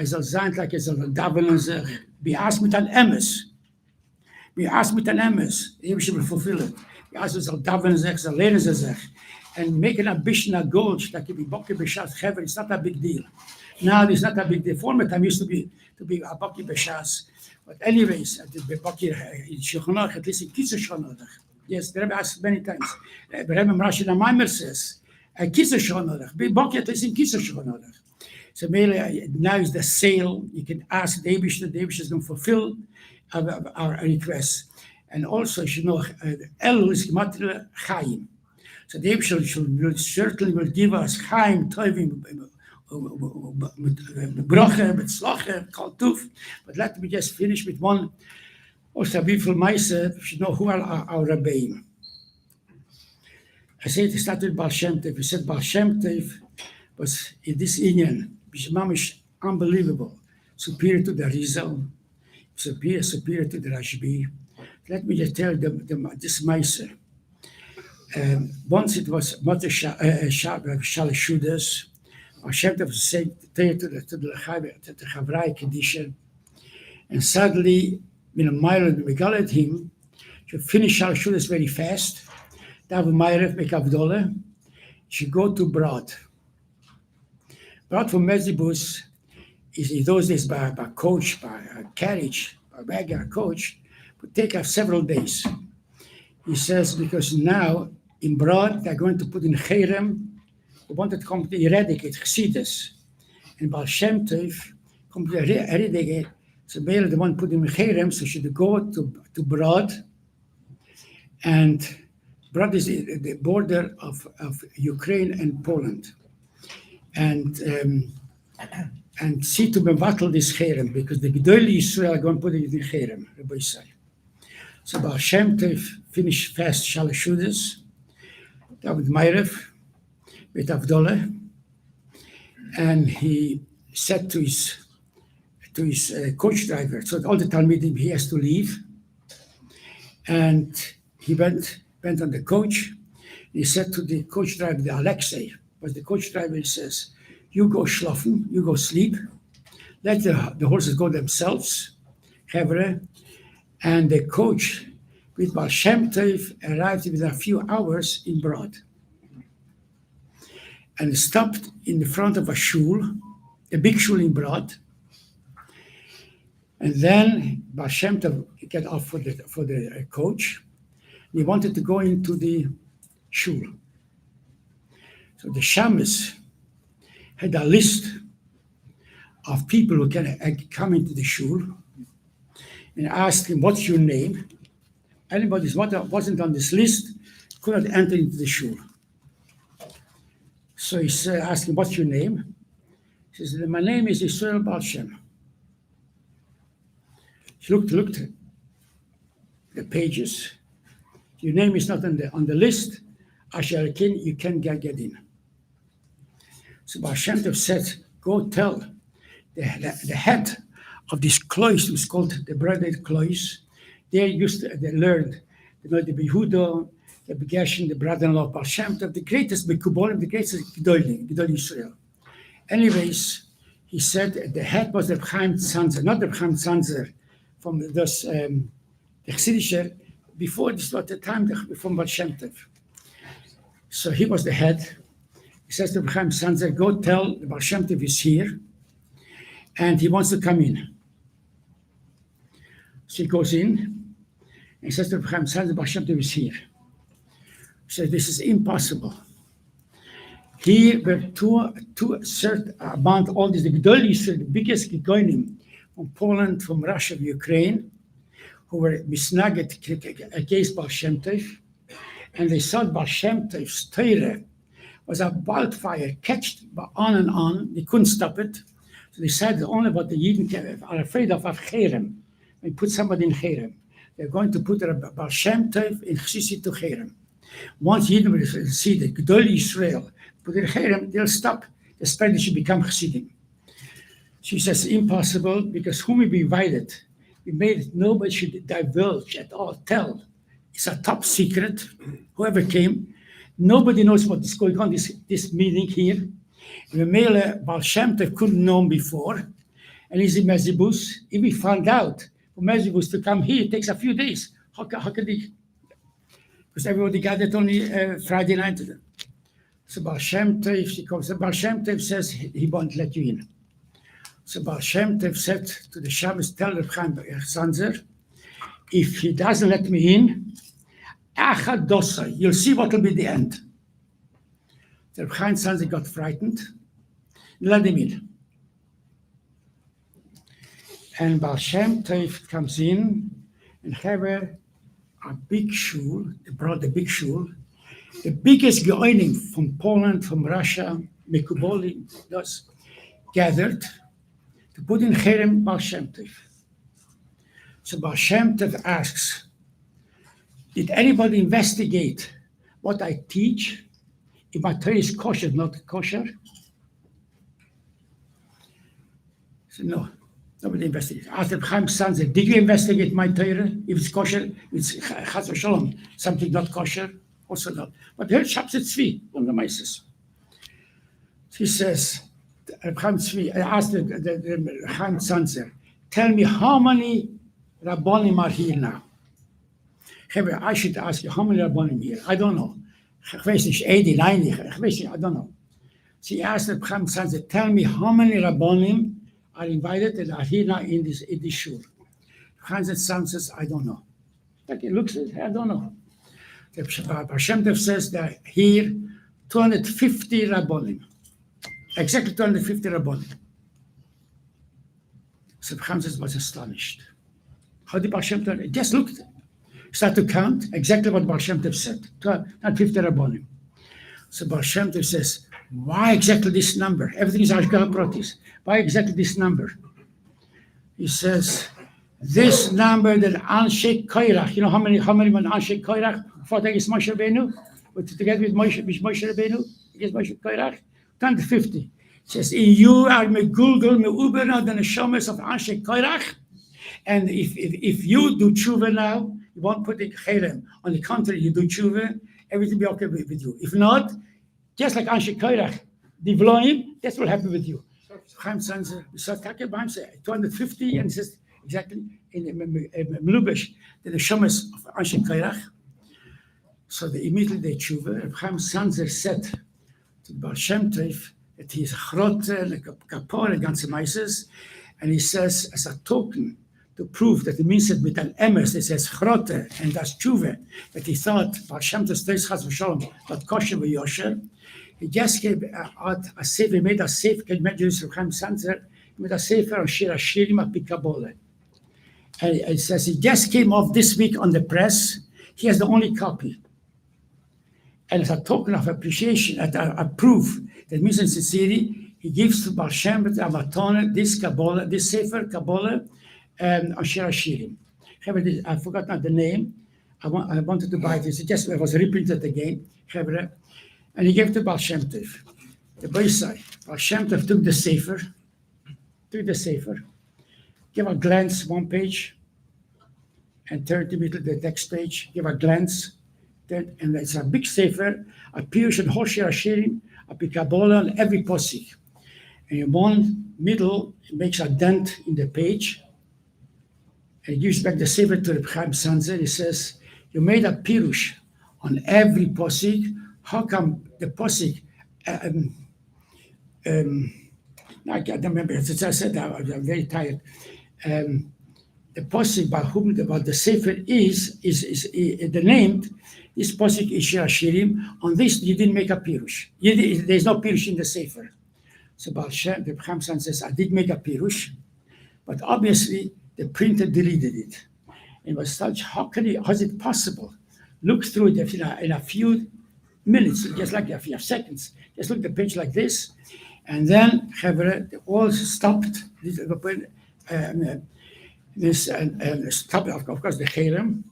soll sein, like soll davenen sich, we ask mit an Emes. We ask mit an Emes. The Eibishter will fulfill it. We ask soll davenen sich, soll lernen sie sich. And making a bishna gold, that can be boki b'shas chevre, it's not a big deal. Now it's not a big deal. Former time used to be a boki b'shas. But anyways, at the boki in Shulchan, at least in Kitzur Shulchan. Yes, the Rebbe asked many times. The Rebbe Rashi Maimer says, Kitzur Shulchan, be boki at least in Kitzur Shulchan. So now is the sale. You can ask the Eibishter is going to fulfill our requests. And also, you know, Elul is gematria Chaim. So the Eibishter certainly will give us Chaim, Tovim, Broche, Betzloche, Kaltuf. But let me just finish with one. Also, wie viel Meise, you know, who are our Rabbeim? I said it started with Baal Shem Tov. We said Baal Shem Tov was in this Inyan, which is unbelievable, superior to the Rizal, superior to the Rashbi. Let me just tell this Meise. Once it was Shalashudas, Hashem was saying to the Chavrai Kedisha, and suddenly, in a mile and we got at him, she finished Shalashudas very fast. Dav Meirev make Avdolah. She go to Brod. Brod from Mezibus is in those days by coach, by a carriage, by wagon, coach, would take us several days. He says, because now in Brod, they're going to put in Cherem, who wanted to come to eradicate Chassidus. And Baal Shem Tov come to eradicate. So Baal, the one put in Cherem, so should go to Brod. And Brod is the border of Ukraine and Poland. And see to mevatel this Cherem, because the Gedolei Yisrael are going to put it in Cherem, Rabbi Yisrael. So Baal Shem Tov finished fast Shalosh Shudas, David Meirev, with Avdollah, and he said to his coach driver, so all the Talmidim, he has to leave, and he went on the coach. He said to the coach driver, the Alexei, but the coach driver, he says, you go schlafen, you go sleep, let the horses go themselves, Hevre, and the coach with Baal Shem Tov arrived within a few hours in Brod and stopped in the front of a shul, a big shul in Brod. And then Baal Shem Tov got off for the coach. He wanted to go into the shul. So the shamus had a list of people who can come into the shul and asked him, what's your name? Anybody who wasn't on this list could not enter into the shul. So he asked him, what's your name? He says, my name is Israel Baal Shem. He looked at the pages. Your name is not on the list. Asher you can get in. So Baal Shem Tov said, go tell the head of this klois, it was called the Brother Klois. They learned, the Behuda, the Begeshen, the brother-in-law of Baal Shem Tov, the greatest Bekubolim, the greatest Gedol Israel. Anyways, he said the head was the Chaim Tzanzer, not the Chaim Tzanzer from the Chassidische, before this was the time from Baal Shem Tov. So he was the head. He says to Chaim Tzanzer, go tell the Baal Shem Tov is here, and he wants to come in. So he goes in, and he says to Chaim Tzanzer, Baal Shem Tov is here. He says, this is impossible. Here were two certain amount all these, the Gdolis, the biggest Gegonim from Poland, from Russia, Ukraine, who were misnaget against Baal Shem Tov, and they thought Baal Shem Tov's Torah was a wildfire, catched on and on. They couldn't stop it. So they decided only what the Yidden are afraid of Cherem. They put somebody in Cherem. They're going to put a Baal Shem Tov in Chassidut to Cherem. Once Yidden will see the Gedol Israel put in Cherem, they'll stop. The spread should become Chassidim. She says, impossible, because whom we invited, we made it, nobody should divulge at all, tell. It's a top secret. Whoever came, nobody knows what is going on, this meeting here. The male Baal Shem Tov couldn't know him before, and he's in Mezibus. If we found out for Mezibus to come here, it takes a few days. How could he? Because everybody gathered only Friday night. So Baal Shem Tov, she comes. So Baal Shem Tov says he won't let you in. So Baal Shem Tov said to the Shabbos, tell the Chaim Tzanzer, if he doesn't let me in, you'll see what will be the end. The Chaim Tzanzer got frightened, let him in. And Baal Shem Tov comes in and have a big shul, they brought the big shul, the biggest Geonim from Poland, from Russia, Mekuboli, those gathered to put in Cherem Baal Shem Tov. So Baal Shem Tov asks, did anybody investigate what I teach? If my Torah is kosher, not kosher? So no, nobody investigated. Asked the Chaim Tzanzer, did you investigate my Torah? If it's kosher, it's chas v'shalom, something not kosher, also not. But here, Shabbos Tzvi, one of the Mises. He says, Chaim Tzvi, I asked the Chaim Tzanzer, tell me how many Rabbonim are here now? I should ask you, how many Rabbonim here? I don't know. Ich weiß nicht, 80, 90, ich weiß nicht, I don't know. So he asked the Chaim Tzanzer, tell me how many Rabbonim are invited and are here now in this shul. Chaim Tzanzer says, I don't know. But he looks at it, I don't know. The Baal Shem Tov says that here, 250 Rabbonim. Exactly 250 Rabbonim. So Chaim Tzanzer was astonished. How did Baal Shem Tov? Just looked. Start to count exactly what Baal Shem Tov said. 250 Rabbonim. So Baal Shem Tov says, why exactly this number? Everything is Ashgaha Protis. Why exactly this number? He says, this number that Anshe Koirach, you know how many when Anshe Koirach fought against Moshe Rabbeinu, together with Moshe Rabbeinu, against Moshe Koirach, 250. It says, in you are megulgul meubena the neshamas of Anshe Koirach, and if you do tshuva now, you won't put the cherem. On the contrary, you do tshuva, everything will be okay with you. If not, just like Anshe Koirach, the Vloim, that's what happened with you. Chaim Sanzer, we saw Taka Baim say 250, and it says exactly in Melubesh, the Neshamas of Anshe Koirach. So immediately they tshuva. Chaim Sanzer said to the Baal Shem Tov that he is a chrote, like a kapor, and ganze meises, and he says as a token to prove that it means that with an emes, it says chrote, and that's tshuva, that he thought Baal Shem Tov stays chas v'shalom, but kosher v'yosher. He just gave out a sefer, he made a sefer, can you imagine this from Chaim Sanzer? He made a sefer on Shir Hashirim Apikabole. And it says he just came off this week on the press. He has the only copy. And as a token of appreciation, a proof that means in sincerity, he gives to Baal Shem Tov Amatone this Kabbalah, this sefer Kabbalah on Shir Hashirim. I forgot now the name. I wanted to buy this. It was reprinted again. And he gave it to Baal Shem Tov. The Boisai, Baal Shem Tov took the sefer, give a glance, one page, and turned to the next page, give a glance, and it's a big sefer, a pirush and Hoshir Hashirim, a pikabola on every posik. And in one middle, it makes a dent in the page, and he gives back the sefer to the Chaim Sanzer. He says, you made a pirush on every posik. How come the posik? I can't remember. As I said, I'm very tired. The posik about the sefer is the name. This posik is Shir Hashirim. On this, you didn't make a pirush. There's no pirush in the sefer. So Baal Shem, the Chaim says, I did make a pirush, but obviously the printer deleted it. It was such. How is it possible? Look through it in a few minutes, just like a few seconds. Just look at the page like this, and then they all stopped. Stopped, of course, the cherem.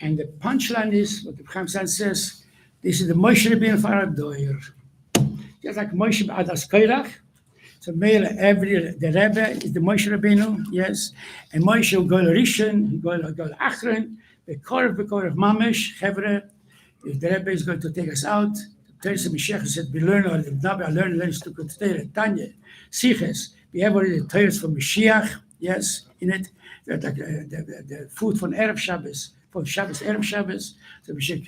And the punchline is what the Chaim says. This is the Moshe Rabbeinu Faradoyer, just like Moshe Adas Koirach. So the Rebbe is the Moshe Rabbeinu, yes, and Moshe will go to Rishon, go to Achron, the Korov Mamish, Chevre. If the Rebbe is going to take us out, Teresa Mishech said, we learn already, I learned to Torah, Tanya, Siches, we have already the Torahs from Mashiach, yes, in it, the food from Erev Shabbos, from Shabbos, Erev Shabbos, so we should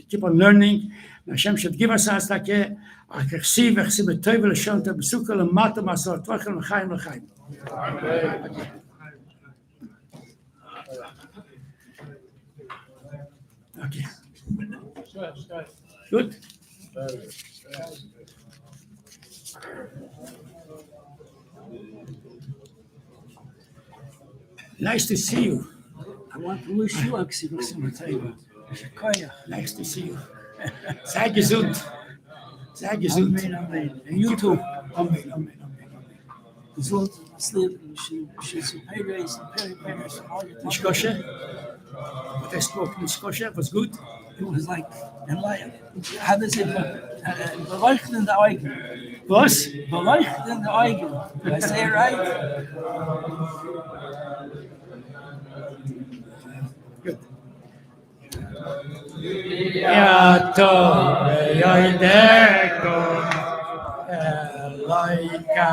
keep on learning. Hashem should give us like a chesiv, chesiv, toivel, shon, to besukal, and matam, asor, tvachel, and chaim, and chaim. Okay. Good. Nice to see you. I want to wish you a Nice to see you. Sei gesund. Sei gesund. Amen, amen. And you too. Amen, amen, amen. Gesund, sleep, she's a pay raise, pay raise. Nishkoshe? What I spoke, Nishkoshe, was good. It was like, and like, how does it, beleuchten in the Eigen. Was? Beleuchten in the Eigen. Did I say it right? Good. Ya Tov, Yoideko, Eloika,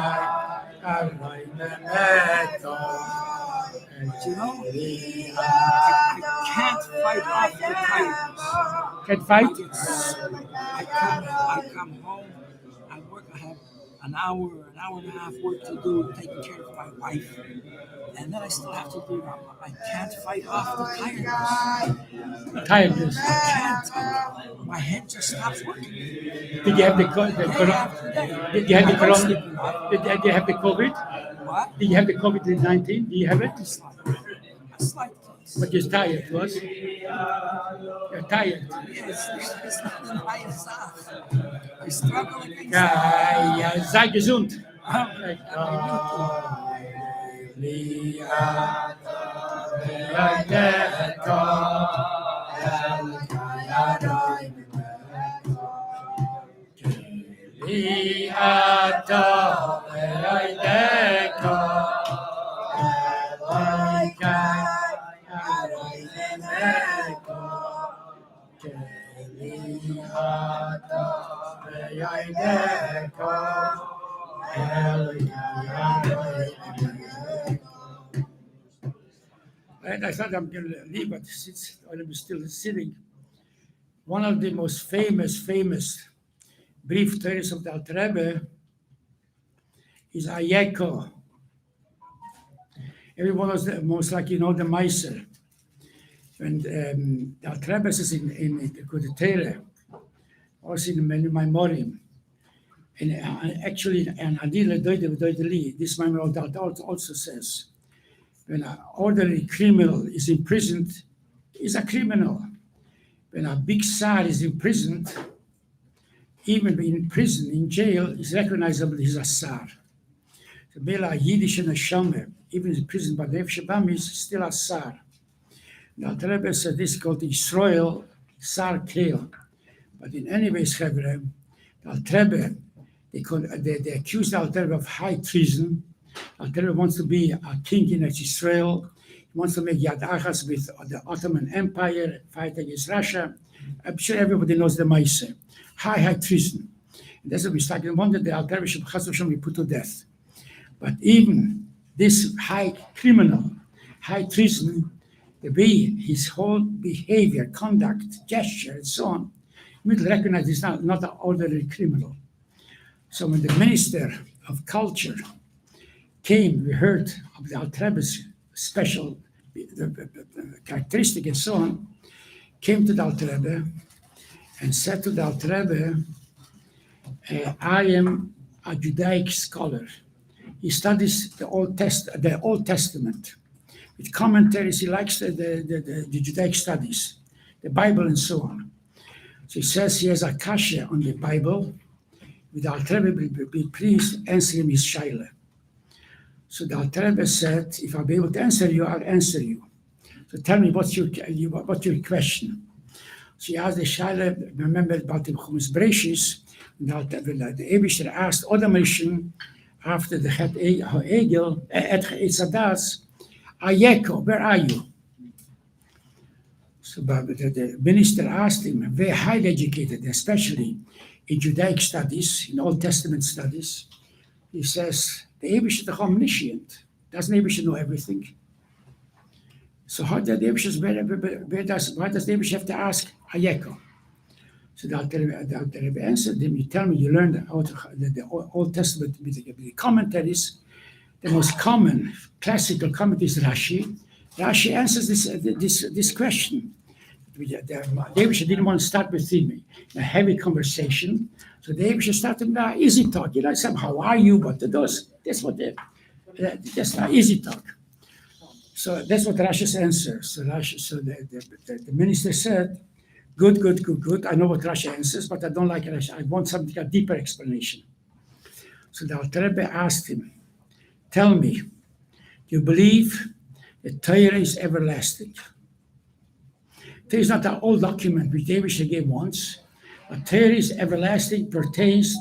Eloinemeto. You know, I can't fight off the tires. Can't fight? I come home, I work, I have an hour and a half work to do, taking care of my wife. And then I still have to do, I can't fight off the tiredness. Tiredness. I can't. My head just stops working. Did you have the COVID? Did you have the COVID? What? Did you have the COVID-19? Do you have it? A slight case. But you're tired, was? You're tired. Yes, it's not in my inside. I struggle against Ja, sei gesund. it. Right, I thought I'm going to leave, but since I'm still sitting, one of the most famous brief Torahs of the Alter Rebbe is Ayeko. Everyone knows most likely know the Meiser. And the Alter Rebbe says in the Torah, also in the Memorim, and actually, and Adil Doideli, this Memorim also says, when an ordinary criminal is imprisoned, he's a criminal. When a big Tsar is imprisoned, even in prison, in jail, is recognizable as a Tsar. The Bela Yiddish and Neshama, even in prison, but the Shabam is still a Tsar. The Alter Rebbe said this is called Israel Tsar Kel. But in any ways, the Alter Rebbe, they accused the Alter Rebbe of high treason. Alter Rebbe wants to be a king in Israel. He wants to make Yad Achas with the Ottoman Empire, fight against Russia. I'm sure everybody knows the Moshe. High treason. And that's what we started. One day the Alter Rebbe should be put to death. But even this high criminal, high treason, the way his whole behavior, conduct, gesture, and so on, we will recognize he's not an ordinary criminal. So when the Minister of Culture came, we heard of the Alter Rebbe's special characteristic and so on, came to the Alter Rebbe and said to the Alter Rebbe, I am a Judaic scholar. He studies the Old Testament. With commentaries, he likes the Judaic studies, the Bible and so on. So he says he has a kasha on the Bible. With the Alter Rebbe, be pleased answer him his shaila. So the Alter Rebbe said, if I'll be able to answer you, I'll answer you. So tell me, what's your question? So he asked the shaila, remember about the Chumash Bereshis, the Eibishter asked other Menschen after the Het Egel, Et Sadas, Ayeko, where are you? So the minister asked him, very highly educated, especially in Judaic studies, in Old Testament studies. He says, the Eibishter is omniscient. Doesn't the Eibishter know everything? So how does the Eibishter, why does the Eibishter have to ask Ayeko? So the Alter Rebbe answered him, you tell me you learned the Old Testament with the commentaries. The most common classical commentary is Rashi. Rashi answers this question. The Eibishter didn't want to start with him in a heavy conversation. So the Eibishter started with an easy talk. How are you? What to do? That's an easy talk. So that's what Rashi's answer. So the minister said, good. I know what Rashi answers, but I don't like Rashi. I want something, a deeper explanation. So the Alter Rebbe asked him, tell me, do you believe that Torah is everlasting? Torah is not an old document which David gave once, but Torah is everlasting, pertains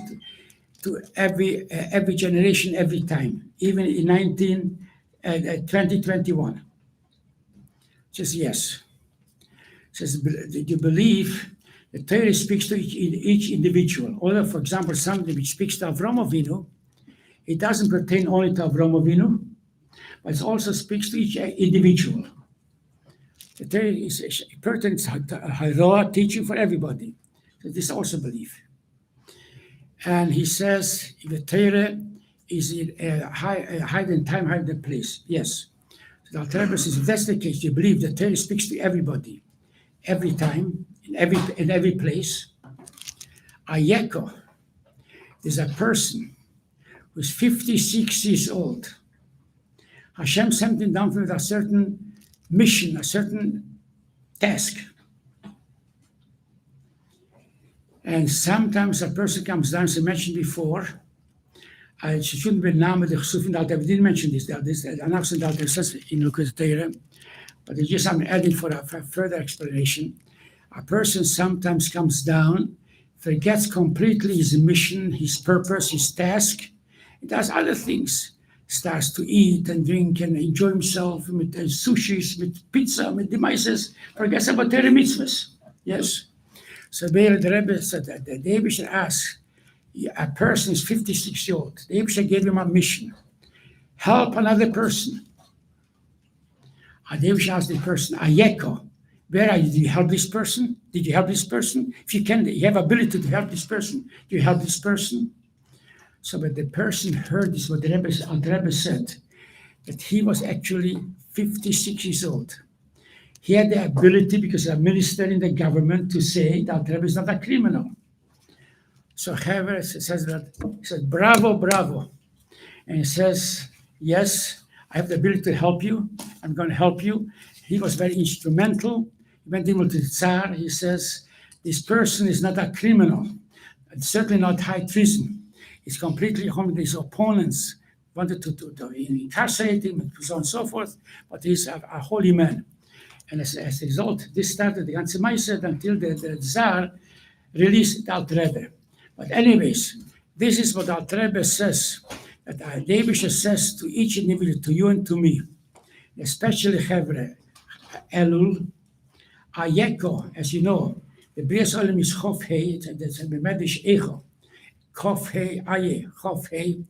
to every generation, every time, even in 2021. Says yes. Says, do you believe that Torah speaks to each individual? Or, for example, something which speaks to Avraham Avinu, it doesn't pertain only to Avraham Avinu, but it also speaks to each individual. The Torah is pertinent to Ha'roah, teaching for everybody. So this also belief. And he says, if the Torah is hide in time, hide in place. Yes. So the Alter Rebbe says, if that's the case, you believe that Torah speaks to everybody, every time, in every place. Ayeko is a person who's 56 years old. Hashem sent him down with a certain mission, a certain task. And sometimes a person comes down, as I mentioned before, it shouldn't be Name the Chsufin, we didn't mention this, says in Lukas Torah, but it's just I'm adding for further explanation. A person sometimes comes down, forgets completely his mission, his purpose, his task. He does other things. Starts to eat and drink and enjoy himself with sushis, with pizza, with devices, forgets about Torah mitzvahs. Yes. So the Rebbe said that the Rebbe asks, a person is 56 years old. The Rebbe gave him a mission. Help another person. And the Rebbe asked the person, Ayeko, where are you? Did you help this person? Did you help this person? If you can, you have ability to help this person. Do you help this person? So when the person heard this, what the Rebbe said, that he was actually 56 years old. He had the ability, because a minister in the government, to say that Rebbe is not a criminal. So Hever says that, he said, bravo, bravo. And he says, yes, I have the ability to help you. I'm going to help you. He was very instrumental. He went even to the Tsar. He says, this person is not a criminal. It's certainly not high treason. He's completely harming his opponents, wanted to incarcerate him, and so on and so forth, but he's a holy man. And as a result, this started the ganze Meiser until the Tsar released the Alter Rebbe. But anyways, this is what Alter Rebbe says, that David says to each individual, to you and to me, especially Hevre, Elul, Ayeko, as you know, the Bries Olam is Chof Hei, that's a Memedish Echo. Chof Hei, Aye, Chof Hei,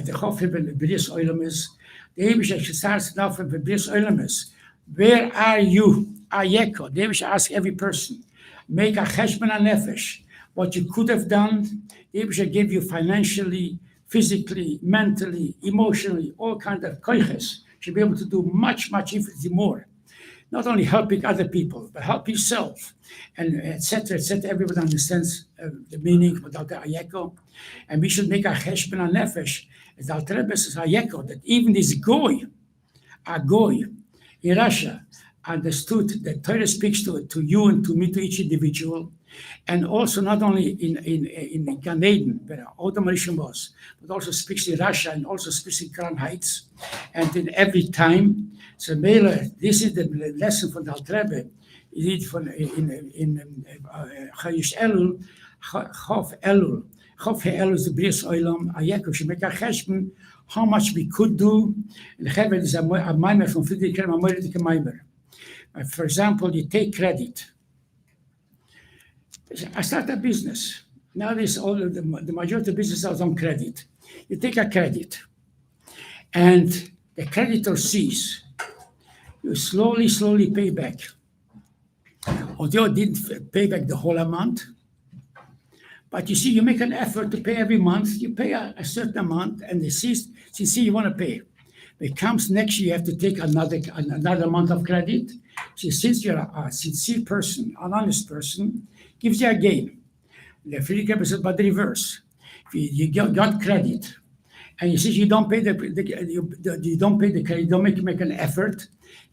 the Chof Hei, the Bries Olam is, the Ebish starts now from the Bries Olam is, where are you? Ayeko, the Ebish asks every person, make a cheshbon nefesh, what you could have done. The Ebish gave you financially, physically, mentally, emotionally, all kinds of koiches. Should be able to do much, much infinitely more. Not only helping other people, but help yourself, and etc. etc. Everyone understands the meaning of the Ayeko, and we should make a cheshbon nefesh, as the Alter Rebbe says Ayeko, that even this goy, a goy in Russia, understood that Torah speaks to you and to me, to each individual, and also not only in Gan Eden, where automation was, but also speaks in Russia and also speaks in Crown Heights, and in every time. So Mele, this is the lesson from the Alter Rebbe. You read from in Chayish Elul, Chof Elul. Chof Elul is the Bries Olam. Ayeko should make a cheshbon how much we could do. And Hever is a mimer from Friedrich Kerem, a moiritic mimer. For example, you take credit. I start a business. Nowadays, all of the majority of businesses are on credit. You take a credit, and the creditor sees you slowly pay back. Although you didn't pay back the whole amount, but you see, you make an effort to pay every month. You pay a certain amount, and they see you want to pay. When it comes next year, you have to take another amount of credit. So since you're a sincere person, an honest person, gives you a gain. The Friedrich Rebbe said, but the reverse. If you got credit, and you see you don't pay you don't pay the credit, you don't make an effort.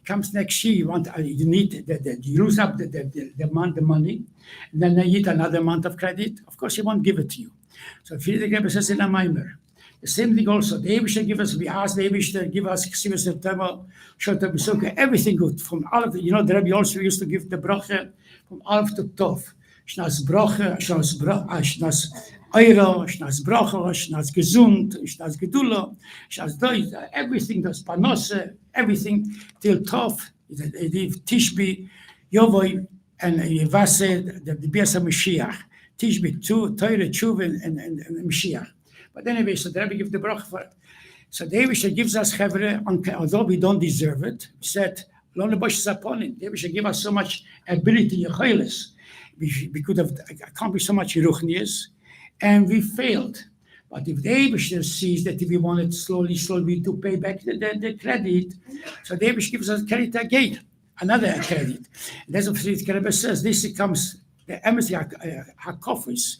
Comes next year, you need you lose up the money, and then you need another amount of credit. Of course, he won't give it to you. So Friedrich Rebbe says in a mimer. The same thing also. The Eibishter give us. We ask the Eibishter give us everything good from all of the. You know, the Rebbe also used to give the bracha from Alf to Tov. Shnas bracha, shnas eiro, shnas bracha, shnas gesund, shnas gedula, shnas doy. Everything does panose, everything till Tov. Tishbi, Yovoy, and Yevase, the Biasa Mashiach. Tishbi, Torah, Tshuva, and Mashiach. But anyway, so the Rebbe gives the bracha for it. So the Rebbe gives us Chevre, although we don't deserve it. He said, "Lo nebosh is upon it." The Rebbe give us so much ability, yecholes. We could have accomplished so much Ruchnias, and we failed. But if the Rebbe sees that if we wanted slowly to pay back the credit, so the Rebbe gives us credit again, another credit. And that's what the Rebbe says. This becomes the embassy hakofis.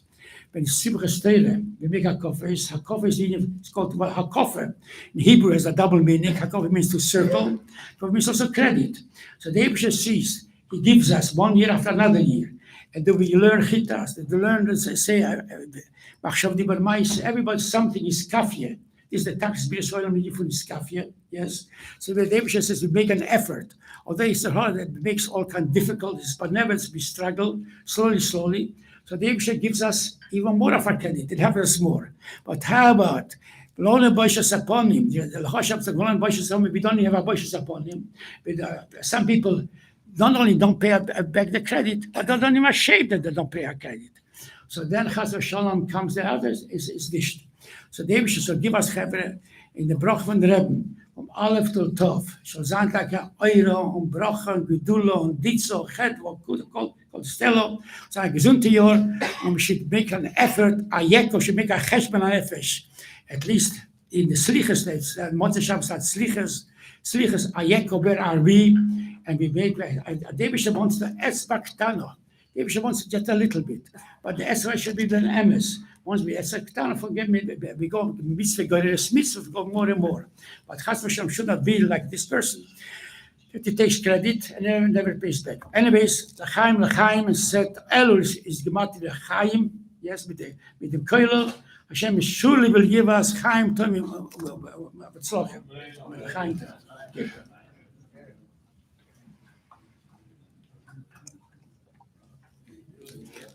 When Simchas Torah, we make hakofis. Hakofis it's called hakofer. In Hebrew, has a double meaning. Hakofer means to circle, but it means also credit. So the Rebbe sees, he gives us 1 year after another year. And then we learn chitas, we learn, say, everybody something is kafye. is the tax soil from Skafia. Yes. So the David says we make an effort. Although it's hard, it makes all kind of difficulties, but never we struggle slowly. So the David gives us even more of our credit. It helps us more. But how about Lone bushes upon him? The Hoshab the Lone bushes upon him. We don't have a bushes upon him. But some people not only don't pay back the credit, but they're not even ashamed that they don't pay our credit. So then Chas v'Shalom comes the others is nicht. So David should give us Chevre in the Brach von Rebbe from Aleph till Tov. Shall sein taka Euro und Bracha und Gedula und Ditzo, Chetwa, Kol Stelo. So a gesunte Jahr, and we should make an effort, a Yeko should make a Cheshben Nefesh. At least in the Slichas, Moshe Shabbos had Slichas, a Yeko where are we? And we make, David wants the Esbak Tano. David wants just a little bit. But the Esra should be an MS. Once we Esra forgive me, we go mitzvah, we go more and more. But Chas v'Shalom should not be like this person. He takes credit and never pays back. Anyways, the Chaim and said, Elul is gemat the Chaim, yes, with the Koilel. Hashem surely will give us Chaim to him. Chaim to him.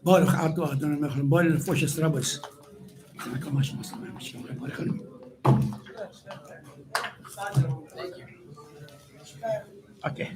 Baruch Atu Adonai Melech Baruch Nefoshes Rabbos. Okay.